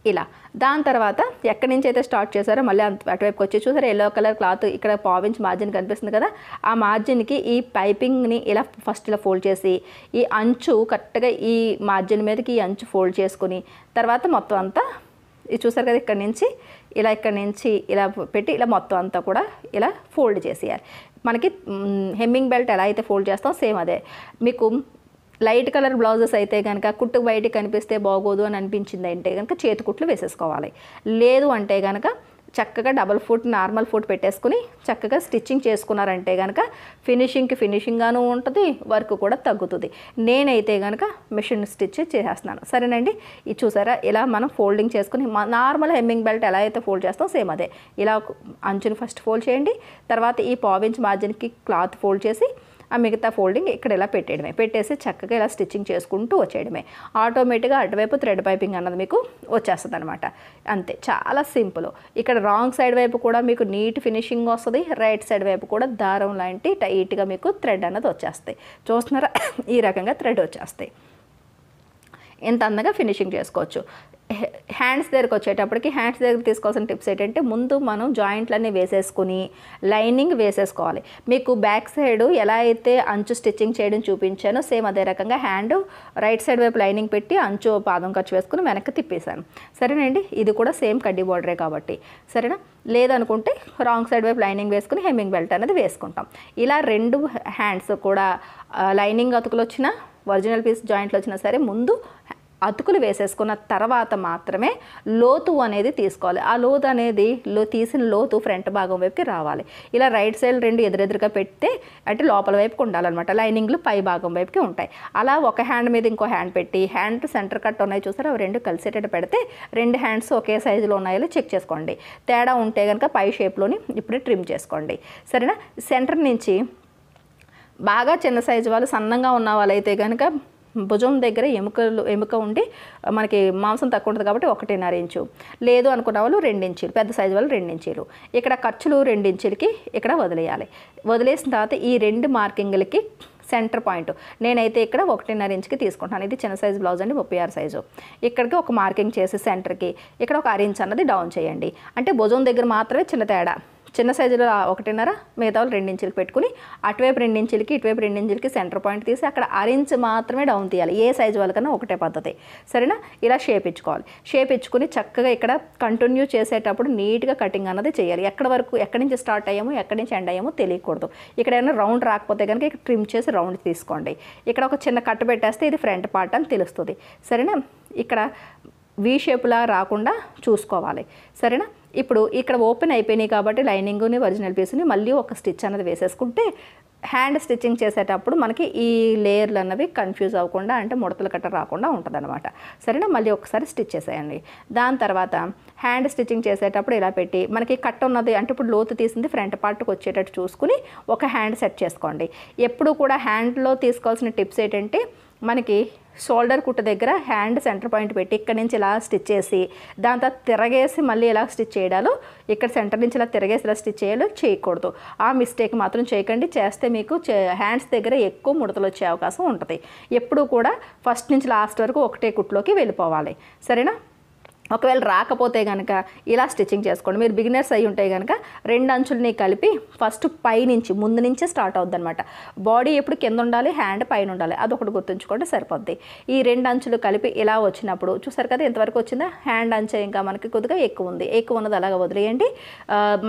ఇలా దాని తర్వాత ఎక్కడి నుంచి అయితే స్టార్ట్ చేశారో మళ్ళీ అటువైపుకి వచ్చి చూసారా, ఎల్లో కలర్ క్లాత్ ఇక్కడ 1/4 ఇంచ్ మార్జిన్ కనిపిస్తుంది కదా, ఆ మార్జిన్కి ఈ పైపింగ్ని ఇలా ఫస్ట్ ఇలా ఫోల్డ్ చేసి ఈ అంచు కరెక్ట్గా ఈ మార్జిన్ మీదకి ఈ అంచు ఫోల్డ్ చేసుకుని తర్వాత మొత్తం అంతా ఇది చూసారు కదా, ఇక్కడ నుంచి ఇలా పెట్టి ఇలా మొత్తం అంతా కూడా ఇలా ఫోల్డ్ చేసేయాలి. మనకి హెమ్మింగ్ బెల్ట్ ఎలా అయితే ఫోల్డ్ చేస్తాం సేమ్ అదే. మీకు లైట్ కలర్ బ్లౌజెస్ అయితే కనుక కుట్టు బయటికి కనిపిస్తే బాగోదు అని అనిపించింది అంటే కనుక చేతి కుట్లు వేసేసుకోవాలి. లేదు అంటే కనుక చక్కగా డబల్ ఫుట్ నార్మల్ ఫుట్ పెట్టేసుకుని చక్కగా స్టిచ్చింగ్ చేసుకున్నారంటే కనుక ఫినిషింగ్గాను ఉంటుంది, వర్క్ కూడా తగ్గుతుంది. నేనైతే కనుక మిషన్ స్టిచ్ చేసేస్తున్నాను. సరేనండి, ఇది చూసారా, ఇలా మనం ఫోల్డింగ్ చేసుకుని నార్మల్ హెమ్మింగ్ బెల్ట్ ఎలా అయితే ఫోల్డ్ చేస్తాం సేమ్ అదే. ఇలా అంచుని ఫస్ట్ ఫోల్డ్ చేయండి, తర్వాత ఈ 1/4 ఇంచ్ మార్జిన్కి క్లాత్ ఫోల్డ్ చేసి ఆ మిగతా ఫోల్డింగ్ ఇక్కడ ఇలా పెట్టేసి చక్కగా ఇలా స్టిచ్చింగ్ చేసుకుంటూ వచ్చేయడమే. ఆటోమేటిక్గా అటువైపు థ్రెడ్ పైపింగ్ అన్నది మీకు వచ్చేస్తుంది అనమాట. అంతే, చాలా సింపుల్. ఇక్కడ రాంగ్ సైడ్ వైపు కూడా మీకు నీట్ ఫినిషింగ్ వస్తుంది, రైట్ సైడ్ వైపు కూడా దారం లాంటి టైట్గా మీకు థ్రెడ్ అన్నది వచ్చేస్తాయి. చూస్తున్నారా, ఈ రకంగా థ్రెడ్ వచ్చేస్తాయి. ఎంత అందంగా ఫినిషింగ్ చేసుకోవచ్చు. హ్యాండ్స్ దగ్గరకు వచ్చేటప్పటికి హ్యాండ్స్ దగ్గర తీసుకోవాల్సిన టిప్స్ ఏంటంటే ముందు మనం జాయింట్లన్నీ వేసేసుకుని లైనింగ్ వేసేసుకోవాలి. మీకు బ్యాక్ సైడ్ ఎలా అయితే అంచు స్టిచ్చింగ్ చేయడం చూపించానో సేమ్ అదే రకంగా హ్యాండ్ రైట్ సైడ్ వైపు లైనింగ్ పెట్టి అంచు పాదం ఖర్చు వేసుకుని వెనక్కి తిప్పేశాను. సరేనండి, ఇది కూడా సేమ్ కడ్డీ బార్డరే కాబట్టి. సరేనా? లేదనుకుంటే రాంగ్ సైడ్ వైపు లైనింగ్ వేసుకుని హెమ్మింగ్ బెల్ట్ అనేది వేసుకుంటాం. ఇలా 2 హ్యాండ్స్ కూడా లైనింగ్ అతుకులు వచ్చినా ఒరిజినల్ పీస్ జాయింట్లు వచ్చినా సరే ముందు అతుకులు వేసేసుకున్న తర్వాత మాత్రమే లోతు అనేది తీసుకోవాలి. ఆ లోతు అనేది తీసిన లోతు ఫ్రంట్ భాగం వైపుకి రావాలి. ఇలా రైట్ సైడ్ 2 ఎదురెదురుగా పెడితే అంటే లోపల వైపుకి ఉండాలన్నమాట. లైనింగ్లు పై భాగం వైపుకి ఉంటాయి. అలా ఒక హ్యాండ్ మీద ఇంకో హ్యాండ్ పెట్టి హ్యాండ్ సెంటర్ కట్ ఉన్నాయి చూసారా, అవి 2 కలిసేటట్టు పెడితే 2 హ్యాండ్స్ ఒకే సైజులో ఉన్నాయో చెక్ చేసుకోండి. తేడా ఉంటే కనుక పై షేప్లోని ఇప్పుడే ట్రిమ్ చేసుకోండి. సరేనా? సెంటర్ నుంచి బాగా చిన్న సైజు వాళ్ళు సన్నంగా ఉన్న వాళ్ళైతే కనుక భుజం దగ్గర ఎముక ఉండి మనకి మాంసం తక్కువ ఉంటుంది కాబట్టి 1.5 ఇంచు, లేదు అనుకున్న వాళ్ళు 2 ఇంచులు, పెద్ద సైజు వాళ్ళు 2 ఇంచులు. ఇక్కడ ఖర్చులు 2 ఇంచులకి ఇక్కడ వదిలేయాలి. వదిలేసిన తర్వాత ఈ 2 మార్కింగ్లకి సెంటర్ పాయింట్ నేనైతే ఇక్కడ 1.5 ఇంచుకి తీసుకుంటాను. ఇది చిన్న సైజు బ్లౌజ్ అండి, 36 సైజు. ఇక్కడికి ఒక మార్కింగ్ చేసి సెంటర్కి ఇక్కడ ఒక 1/2 ఇంచ్ అన్నది డౌన్ చేయండి. అంటే భుజం దగ్గర మాత్రమే చిన్న తేడా. చిన్న సైజులో 1.5, మిగతా వాళ్ళు 2 ఇంచులు పెట్టుకుని అటువైపు 2 ఇంచులకి ఇటువైపు 2 ఇంచులకి సెంటర్ పాయింట్ తీసి అక్కడ 1/2 ఇంచ్ మాత్రమే డౌన్ తీయాలి. ఏ సైజు వాళ్ళకన్నా ఒకటే పద్ధతి. సరేనా? ఇలా షేప్ ఇచ్చుకోవాలి. షేప్ ఇచ్చుకుని చక్కగా ఇక్కడ కంటిన్యూ చేసేటప్పుడు నీట్గా కటింగ్ అన్నది చేయాలి. ఎక్కడి నుంచి స్టార్ట్ అయ్యామో ఎక్కడి నుంచి ఎండ్ అయ్యామో తెలియకూడదు. ఇక్కడ ఏమైనా రౌండ్ రాకపోతే కనుక ఇక్కడ ట్రిమ్ చేసి రౌండ్ తీసుకోండి. ఇక్కడ ఒక చిన్న కట్ పెట్టేస్తే ఇది ఫ్రంట్ పార్ట్ అని తెలుస్తుంది. సరేనా? ఇక్కడ వీ షేప్లా రాకుండా చూసుకోవాలి. సరేనా? ఇప్పుడు ఇక్కడ ఓపెన్ అయిపోయినాయి కాబట్టి లైనింగ్ని ఒరిజినల్ పీస్ని మళ్ళీ ఒక స్టిచ్ అనేది వేసేసుకుంటే హ్యాండ్ స్టిచ్చింగ్ చేసేటప్పుడు మనకి ఈ లేయర్లు అన్నవి కన్ఫ్యూజ్ అవ్వకుండా అంటే ముడతలు కట్ట రాకుండా ఉంటుందన్నమాట. సరేనా? మళ్ళీ ఒకసారి స్టిచ్ చేసేయండి. దాని తర్వాత హ్యాండ్ స్టిచ్చింగ్ చేసేటప్పుడు ఇలా పెట్టి మనకి కట్ ఉన్నది అంటే ఇప్పుడు లోతు తీసింది ఫ్రంట్ పార్ట్కి వచ్చేటట్టు చూసుకుని ఒక హ్యాండ్ సెట్ చేసుకోండి. ఎప్పుడు కూడా హ్యాండ్లో తీసుకోవాల్సిన టిప్స్ ఏంటంటే మనకి షోల్డర్ కుట్టు దగ్గర హ్యాండ్ సెంటర్ పాయింట్ పెట్టి ఇక్కడ నుంచి ఇలా స్టిచ్ చేసి దాని తర్వాత తిరగేసి మళ్ళీ ఇలా స్టిచ్ చేయడాలు, ఇక్కడ సెంటర్ నుంచి ఇలా తిరగేసి ఇలా స్టిచ్ చేయాలి చేయకూడదు. ఆ మిస్టేక్ మాత్రం చేయకండి. చేస్తే మీకు హ్యాండ్స్ దగ్గర ఎక్కువ ముడతలు వచ్చే అవకాశం ఉంటుంది. ఎప్పుడూ కూడా ఫస్ట్ నుంచి లాస్ట్ వరకు ఒకటే కుట్లోకి వెళ్ళిపోవాలి. సరేనా? ఒకవేళ రాకపోతే కనుక ఇలా స్టిచ్చింగ్ చేసుకోండి. మీరు బిగినర్స్ అయి ఉంటే కనుక 2 అంచులని కలిపి ఫస్ట్ పైనుంచి ముందు నుంచే స్టార్ట్ అవుద్ది అనమాట. బాడీ ఎప్పుడు కింద ఉండాలి, హ్యాండ్ పైన ఉండాలి, అదొకటి గుర్తుంచుకోండి సరిపోద్ది. ఈ 2 అంచులు కలిపి ఇలా వచ్చినప్పుడు చూసారు కదా ఎంతవరకు వచ్చిందా? హ్యాండ్ అంచు ఇంకా మనకి కొద్దిగా ఎక్కువ ఉంది. ఎక్కువ ఉన్నది అలాగ వదిలేయండి.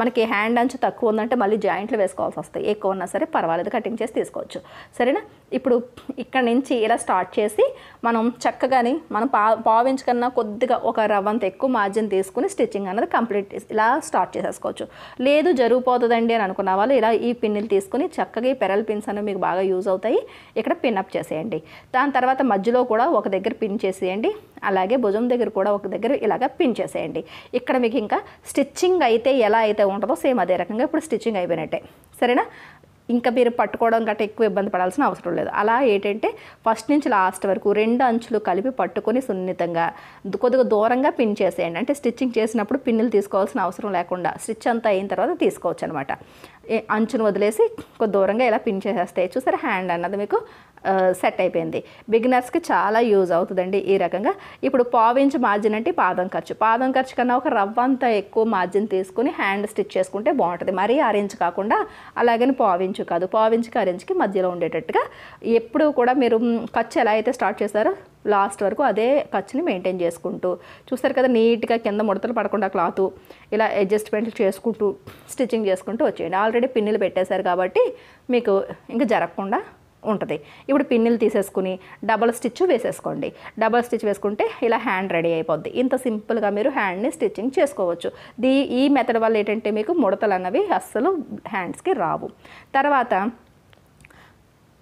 మనకి హ్యాండ్ అంచు తక్కువ ఉందంటే మళ్ళీ జాయింట్లు వేసుకోవాల్సి వస్తాయి. ఎక్కువ ఉన్నా సరే పర్వాలేదు, కటింగ్ చేసి తీసుకోవచ్చు. సరేనా? ఇప్పుడు ఇక్కడ నుంచి ఇలా స్టార్ట్ చేసి మనం చక్కగాని మనం పావించు కన్నా కొద్దిగా ఒక రవ్వంత ఎక్కువ మార్జిన్ తీసుకుని స్టిచ్చింగ్ అన్నది కంప్లీట్ ఇలా స్టార్ట్ చేసేసుకోవచ్చు. లేదు జరిగిపోతుందండి అని అనుకున్న వాళ్ళు ఇలా ఈ పిన్నులు తీసుకుని చక్కగా ఈ పెరల్ పిన్స్ అనేవి మీకు బాగా యూజ్ అవుతాయి. ఇక్కడ పిన్ అప్ చేసేయండి. దాని తర్వాత మధ్యలో కూడా ఒక దగ్గర పిన్ చేసేయండి. అలాగే భుజం దగ్గర కూడా ఒక దగ్గర ఇలాగ పిన్ చేసేయండి. ఇక్కడ మీకు ఇంకా స్టిచ్చింగ్ అయితే ఎలా అయితే ఉంటుందో సేమ్ అదే రకంగా ఇప్పుడు స్టిచ్చింగ్ అయిపోయినట్టే. సరేనా? ఇంకా మీరు పట్టుకోవడం గట్రా ఎక్కువ ఇబ్బంది పడాల్సిన అవసరం లేదు. అలా ఏంటంటే ఫస్ట్ నుంచి లాస్ట్ వరకు 2 అంచులు కలిపి పట్టుకొని సున్నితంగా కొద్దిగా దూరంగా పిన్ చేసేయండి. అంటే స్టిచ్చింగ్ చేసినప్పుడు పిన్నులు తీసుకోవాల్సిన అవసరం లేకుండా స్టిచ్ అంతా అయిన తర్వాత తీసుకోవచ్చు అనమాట. అంచును వదిలేసి కొద్ది దూరంగా ఇలా పిన్ చేసేస్తే చూసారా హ్యాండ్ అన్నది మీకు సెట్ అయిపోయింది. బిగినర్స్కి చాలా యూజ్ అవుతుందండి ఈ రకంగా. ఇప్పుడు పావించు మార్జిన్ అంటే పాదం ఖర్చు కన్నా ఒక రవ్వంత ఎక్కువ మార్జిన్ తీసుకుని హ్యాండ్ స్టిచ్ చేసుకుంటే బాగుంటుంది. మరీ ఆరెంజ్ కాకుండా అలాగని పావించు కాదు, పావించుకి ఆరెంజ్కి మధ్యలో ఉండేటట్టుగా ఎప్పుడు కూడా మీరు ఖర్చు ఎలా అయితే స్టార్ట్ చేస్తారో లాస్ట్ వరకు అదే ఖర్చుని మెయింటైన్ చేసుకుంటూ చూస్తారు కదా నీట్గా కింద ముడతలు పడకుండా క్లాత్ ఇలా అడ్జస్ట్మెంట్లు చేసుకుంటూ స్టిచ్చింగ్ చేసుకుంటూ వచ్చేయండి. ఆల్రెడీ పిన్నులు పెట్టేశారు కాబట్టి మీకు ఇంకా జరగకుండా ఉంటుంది. ఇప్పుడు పిన్నులు తీసేసుకుని డబల్ స్టిచ్ వేసేసుకోండి. డబల్ స్టిచ్ వేసుకుంటే ఇలా హ్యాండ్ రెడీ అయిపోద్ది. ఇంత సింపుల్గా మీరు హ్యాండ్ని స్టిచ్చింగ్ చేసుకోవచ్చు. ఈ మెథడ్ వల్ల ఏంటంటే మీకు ముడతలు అన్నవి అస్సలు హ్యాండ్స్కి రావు. తర్వాత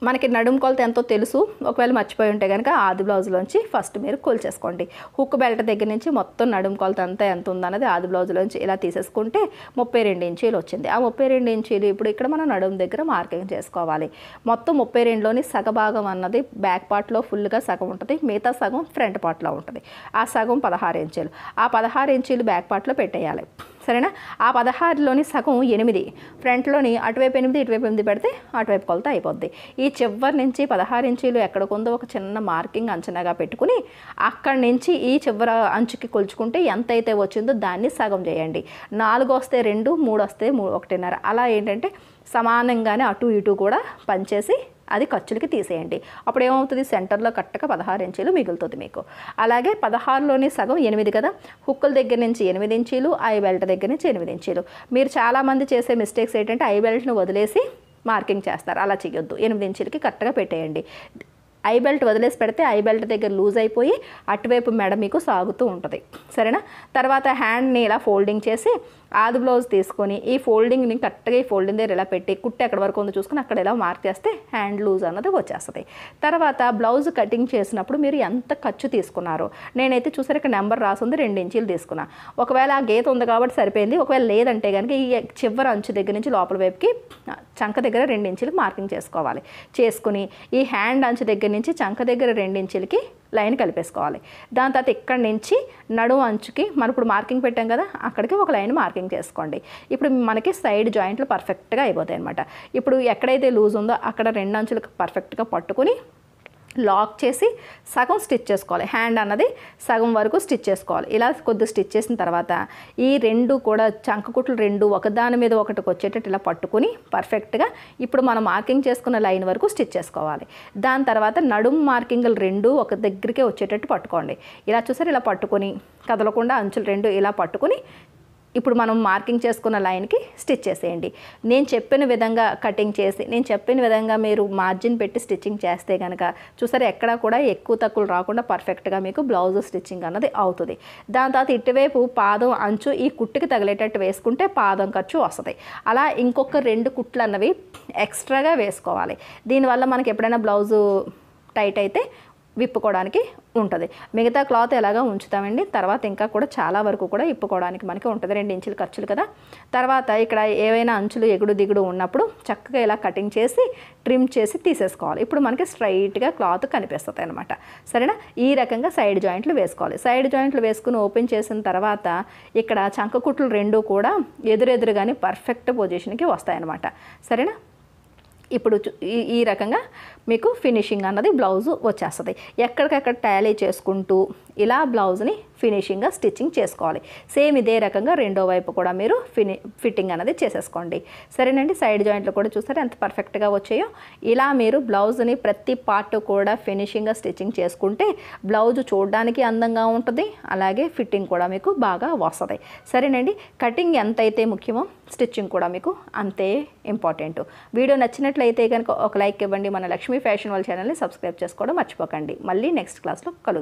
మనకి నడుము కొలత ఎంతో తెలుసు. ఒకవేళ మర్చిపోయి ఉంటే కనుక ఆది బ్లౌజ్లోంచి ఫస్ట్ మీరు కొలిచేసుకోండి. హుక్ బెల్ట్ దగ్గర నుంచి మొత్తం నడుము కొలత అంతా ఎంత ఉందన్నది ఆది బ్లౌజ్లోంచి ఇలా తీసేసుకుంటే 32 ఇంచీలు వచ్చింది. ఆ 32 ఇంచీలు ఇప్పుడు ఇక్కడ మనం నడుము దగ్గర మార్కింగ్ చేసుకోవాలి. మొత్తం 32లోని సగభాగం అన్నది బ్యాక్ పార్ట్లో ఫుల్గా సగం ఉంటుంది, మిగతా సగం ఫ్రంట్ పార్ట్లో ఉంటుంది. ఆ సగం 16 ఇంచీలు. ఆ 16 ఇంచీలు బ్యాక్ పార్ట్లో పెట్టేయాలి. సరేనా? ఆ 16లోని సగం 8, ఫ్రంట్లోని అటువైపు 8 ఇటువైపు 8 పెడితే అటువైపు కొలత అయిపోద్ది. ఈ చివరి నుంచి 16 ఇంచీలు ఎక్కడికుందో ఒక చిన్న మార్కింగ్ అంచనాగా పెట్టుకుని అక్కడి నుంచి ఈ చివరి అంచుకి కొలుచుకుంటే ఎంత అయితే వచ్చిందో దాన్ని సగం చేయండి. 4 వస్తే 2, 3 వస్తే 1.5 అలా ఏంటంటే సమానంగానే అటు ఇటు కూడా పనిచేసి అది ఖర్చులకి తీసేయండి. అప్పుడు ఏమవుతుంది? సెంటర్లో కరెక్ట్గా 16 ఇంచీలు మిగులుతుంది మీకు. అలాగే 16లోని సగం 8 కదా, హుక్కుల దగ్గర నుంచి 8 ఇంచీలు, ఐ బెల్ట్ దగ్గర నుంచి 8 ఇంచీలు. మీరు చాలామంది చేసే మిస్టేక్స్ ఏంటంటే ఐ బెల్ట్ను వదిలేసి మార్కింగ్ చేస్తారు. అలా చేయొద్దు. 8 ఇంచీలకి కరెక్ట్గా పెట్టేయండి. ఐ బెల్ట్ వదిలేసి పెడితే ఐ బెల్ట్ దగ్గర లూజ్ అయిపోయి అటువైపు మెడ మీకు సాగుతూ ఉంటుంది. సరేనా? తర్వాత హ్యాండ్ని ఇలా ఫోల్డింగ్ చేసి ఆది బ్లౌజ్ తీసుకొని ఈ ఫోల్డింగ్ని కరెక్ట్గా ఈ ఫోల్డింగ్ దగ్గర ఇలా పెట్టి కుట్టి ఎక్కడ వరకు ఉందో చూసుకుని అక్కడ ఇలా మార్క్ చేస్తే హ్యాండ్ లూజ్ అన్నది వచ్చేస్తుంది. తర్వాత బ్లౌజ్ కటింగ్ చేసినప్పుడు మీరు ఎంత ఖర్చు తీసుకున్నారో నేనైతే చూసారు ఇక్కడ నెంబర్ రాసింది 2 ఇంచీలు తీసుకున్నా. ఒకవేళ ఆ గీత ఉంది కాబట్టి సరిపోయింది. ఒకవేళ లేదంటే కనుక ఈ చివరి అంచు దగ్గర నుంచి లోపల వైపుకి చంక దగ్గర 2 ఇంచీలు మార్కింగ్ చేసుకోవాలి. చేసుకుని ఈ హ్యాండ్ అంచు దగ్గర నుంచి చంక దగ్గర 2 ఇంచీలకి లైన్ కలిపేసుకోవాలి. దాని తర్వాత ఇక్కడి నుంచి నడుము అంచుకి మనం ఇప్పుడు మార్కింగ్ పెట్టాం కదా అక్కడికి ఒక లైన్ మార్కింగ్ చేసుకోండి. ఇప్పుడు మనకి సైడ్ జాయింట్లు పర్ఫెక్ట్గా అయిపోతాయి అనమాట. ఇప్పుడు ఎక్కడైతే లూజ్ ఉందో అక్కడ 2 అంచులు పర్ఫెక్ట్గా పట్టుకుని లాక్ చేసి సగం స్టిచ్ చేసుకోవాలి. హ్యాండ్ అన్నది సగం వరకు స్టిచ్ చేసుకోవాలి. ఇలా కొద్ది స్టిచ్ చేసిన తర్వాత ఈ 2 కూడా చంక కుట్లు 2 ఒకదాని మీద ఒకటికి వచ్చేటట్టు ఇలా పట్టుకుని పర్ఫెక్ట్గా ఇప్పుడు మనం మార్కింగ్ చేసుకున్న లైన్ వరకు స్టిచ్ చేసుకోవాలి. దాని తర్వాత నడుము మార్కింగ్లు 2 ఒక దగ్గరికే వచ్చేటట్టు పట్టుకోండి. ఇలా చూసారు ఇలా పట్టుకొని కదలకుండా అంచులు 2 ఇలా పట్టుకుని ఇప్పుడు మనం మార్కింగ్ చేసుకున్న లైన్కి స్టిచ్ చేసేయండి. నేను చెప్పిన విధంగా కటింగ్ చేసి నేను చెప్పిన విధంగా మీరు మార్జిన్ పెట్టి స్టిచ్చింగ్ చేస్తే కనుక చూసారు ఎక్కడా కూడా ఎక్కువ తక్కువ రాకుండా పర్ఫెక్ట్గా మీకు బ్లౌజ్ స్టిచ్చింగ్ అన్నది అవుతుంది. దాని తర్వాత ఇటువైపు పాదం అంచు ఈ కుట్టుకి తగిలేటట్టు వేసుకుంటే పాదం ఖర్చు వస్తుంది. అలా ఇంకొక 2 కుట్లు అన్నవి ఎక్స్ట్రాగా వేసుకోవాలి. దీనివల్ల మనకి ఎప్పుడైనా బ్లౌజు టైట్ అయితే విప్పుకోవడానికి ఉంటుంది. మిగతా క్లాత్ ఎలాగా ఉంచుతామండి, తర్వాత ఇంకా కూడా చాలా వరకు కూడా ఇప్పుకోవడానికి మనకి ఉంటుంది. 2 ఇంచులు ఖర్చులు కదా. తర్వాత ఇక్కడ ఏవైనా అంచులు ఎగుడు దిగుడు ఉన్నప్పుడు చక్కగా ఇలా కటింగ్ చేసి ట్రిమ్ చేసి తీసేసుకోవాలి. ఇప్పుడు మనకి స్ట్రైట్గా క్లాత్ కనిపిస్తుంది అనమాట. సరేనా? ఈ రకంగా సైడ్ జాయింట్లు వేసుకోవాలి. సైడ్ జాయింట్లు వేసుకుని ఓపెన్ చేసిన తర్వాత ఇక్కడ చంక కుట్లు 2 కూడా ఎదురెదురుగానే పర్ఫెక్ట్ పొజిషన్కి వస్తాయన్నమాట. సరేనా? ఇప్పుడు ఈ రకంగా మీకు ఫినిషింగ్ అన్నది బ్లౌజు వచ్చేస్తుంది. ఎక్కడికక్కడ టాలీ చేసుకుంటూ ఇలా బ్లౌజ్ని ఫినిషింగ్గా స్టిచ్చింగ్ చేసుకోవాలి. సేమ్ ఇదే రకంగా రెండో వైపు కూడా మీరు ఫిట్టింగ్ అనేది చేసేసుకోండి. సరేనండి? సైడ్ జాయింట్లు కూడా చూసారు ఎంత పర్ఫెక్ట్గా వచ్చాయో. ఇలా మీరు బ్లౌజ్ని ప్రతి పార్ట్ కూడా ఫినిషింగ్గా స్టిచ్చింగ్ చేసుకుంటే బ్లౌజ్ చూడడానికి అందంగా ఉంటుంది, అలాగే ఫిట్టింగ్ కూడా మీకు బాగా వస్తుంది. సరేనండి? కటింగ్ ఎంతైతే ముఖ్యమో స్టిచ్చింగ్ కూడా మీకు అంతే ఇంపార్టెంట్. వీడియో నచ్చినట్లయితే కనుక ఒక లైక్ ఇవ్వండి. మన లక్ష్మీ ఫ్యాషన్ వాళ్ళ ఛానల్ని సబ్స్క్రైబ్ చేసుకోవడం మర్చిపోకండి. మళ్ళీ నెక్స్ట్ క్లాస్లో కలుద్దాం.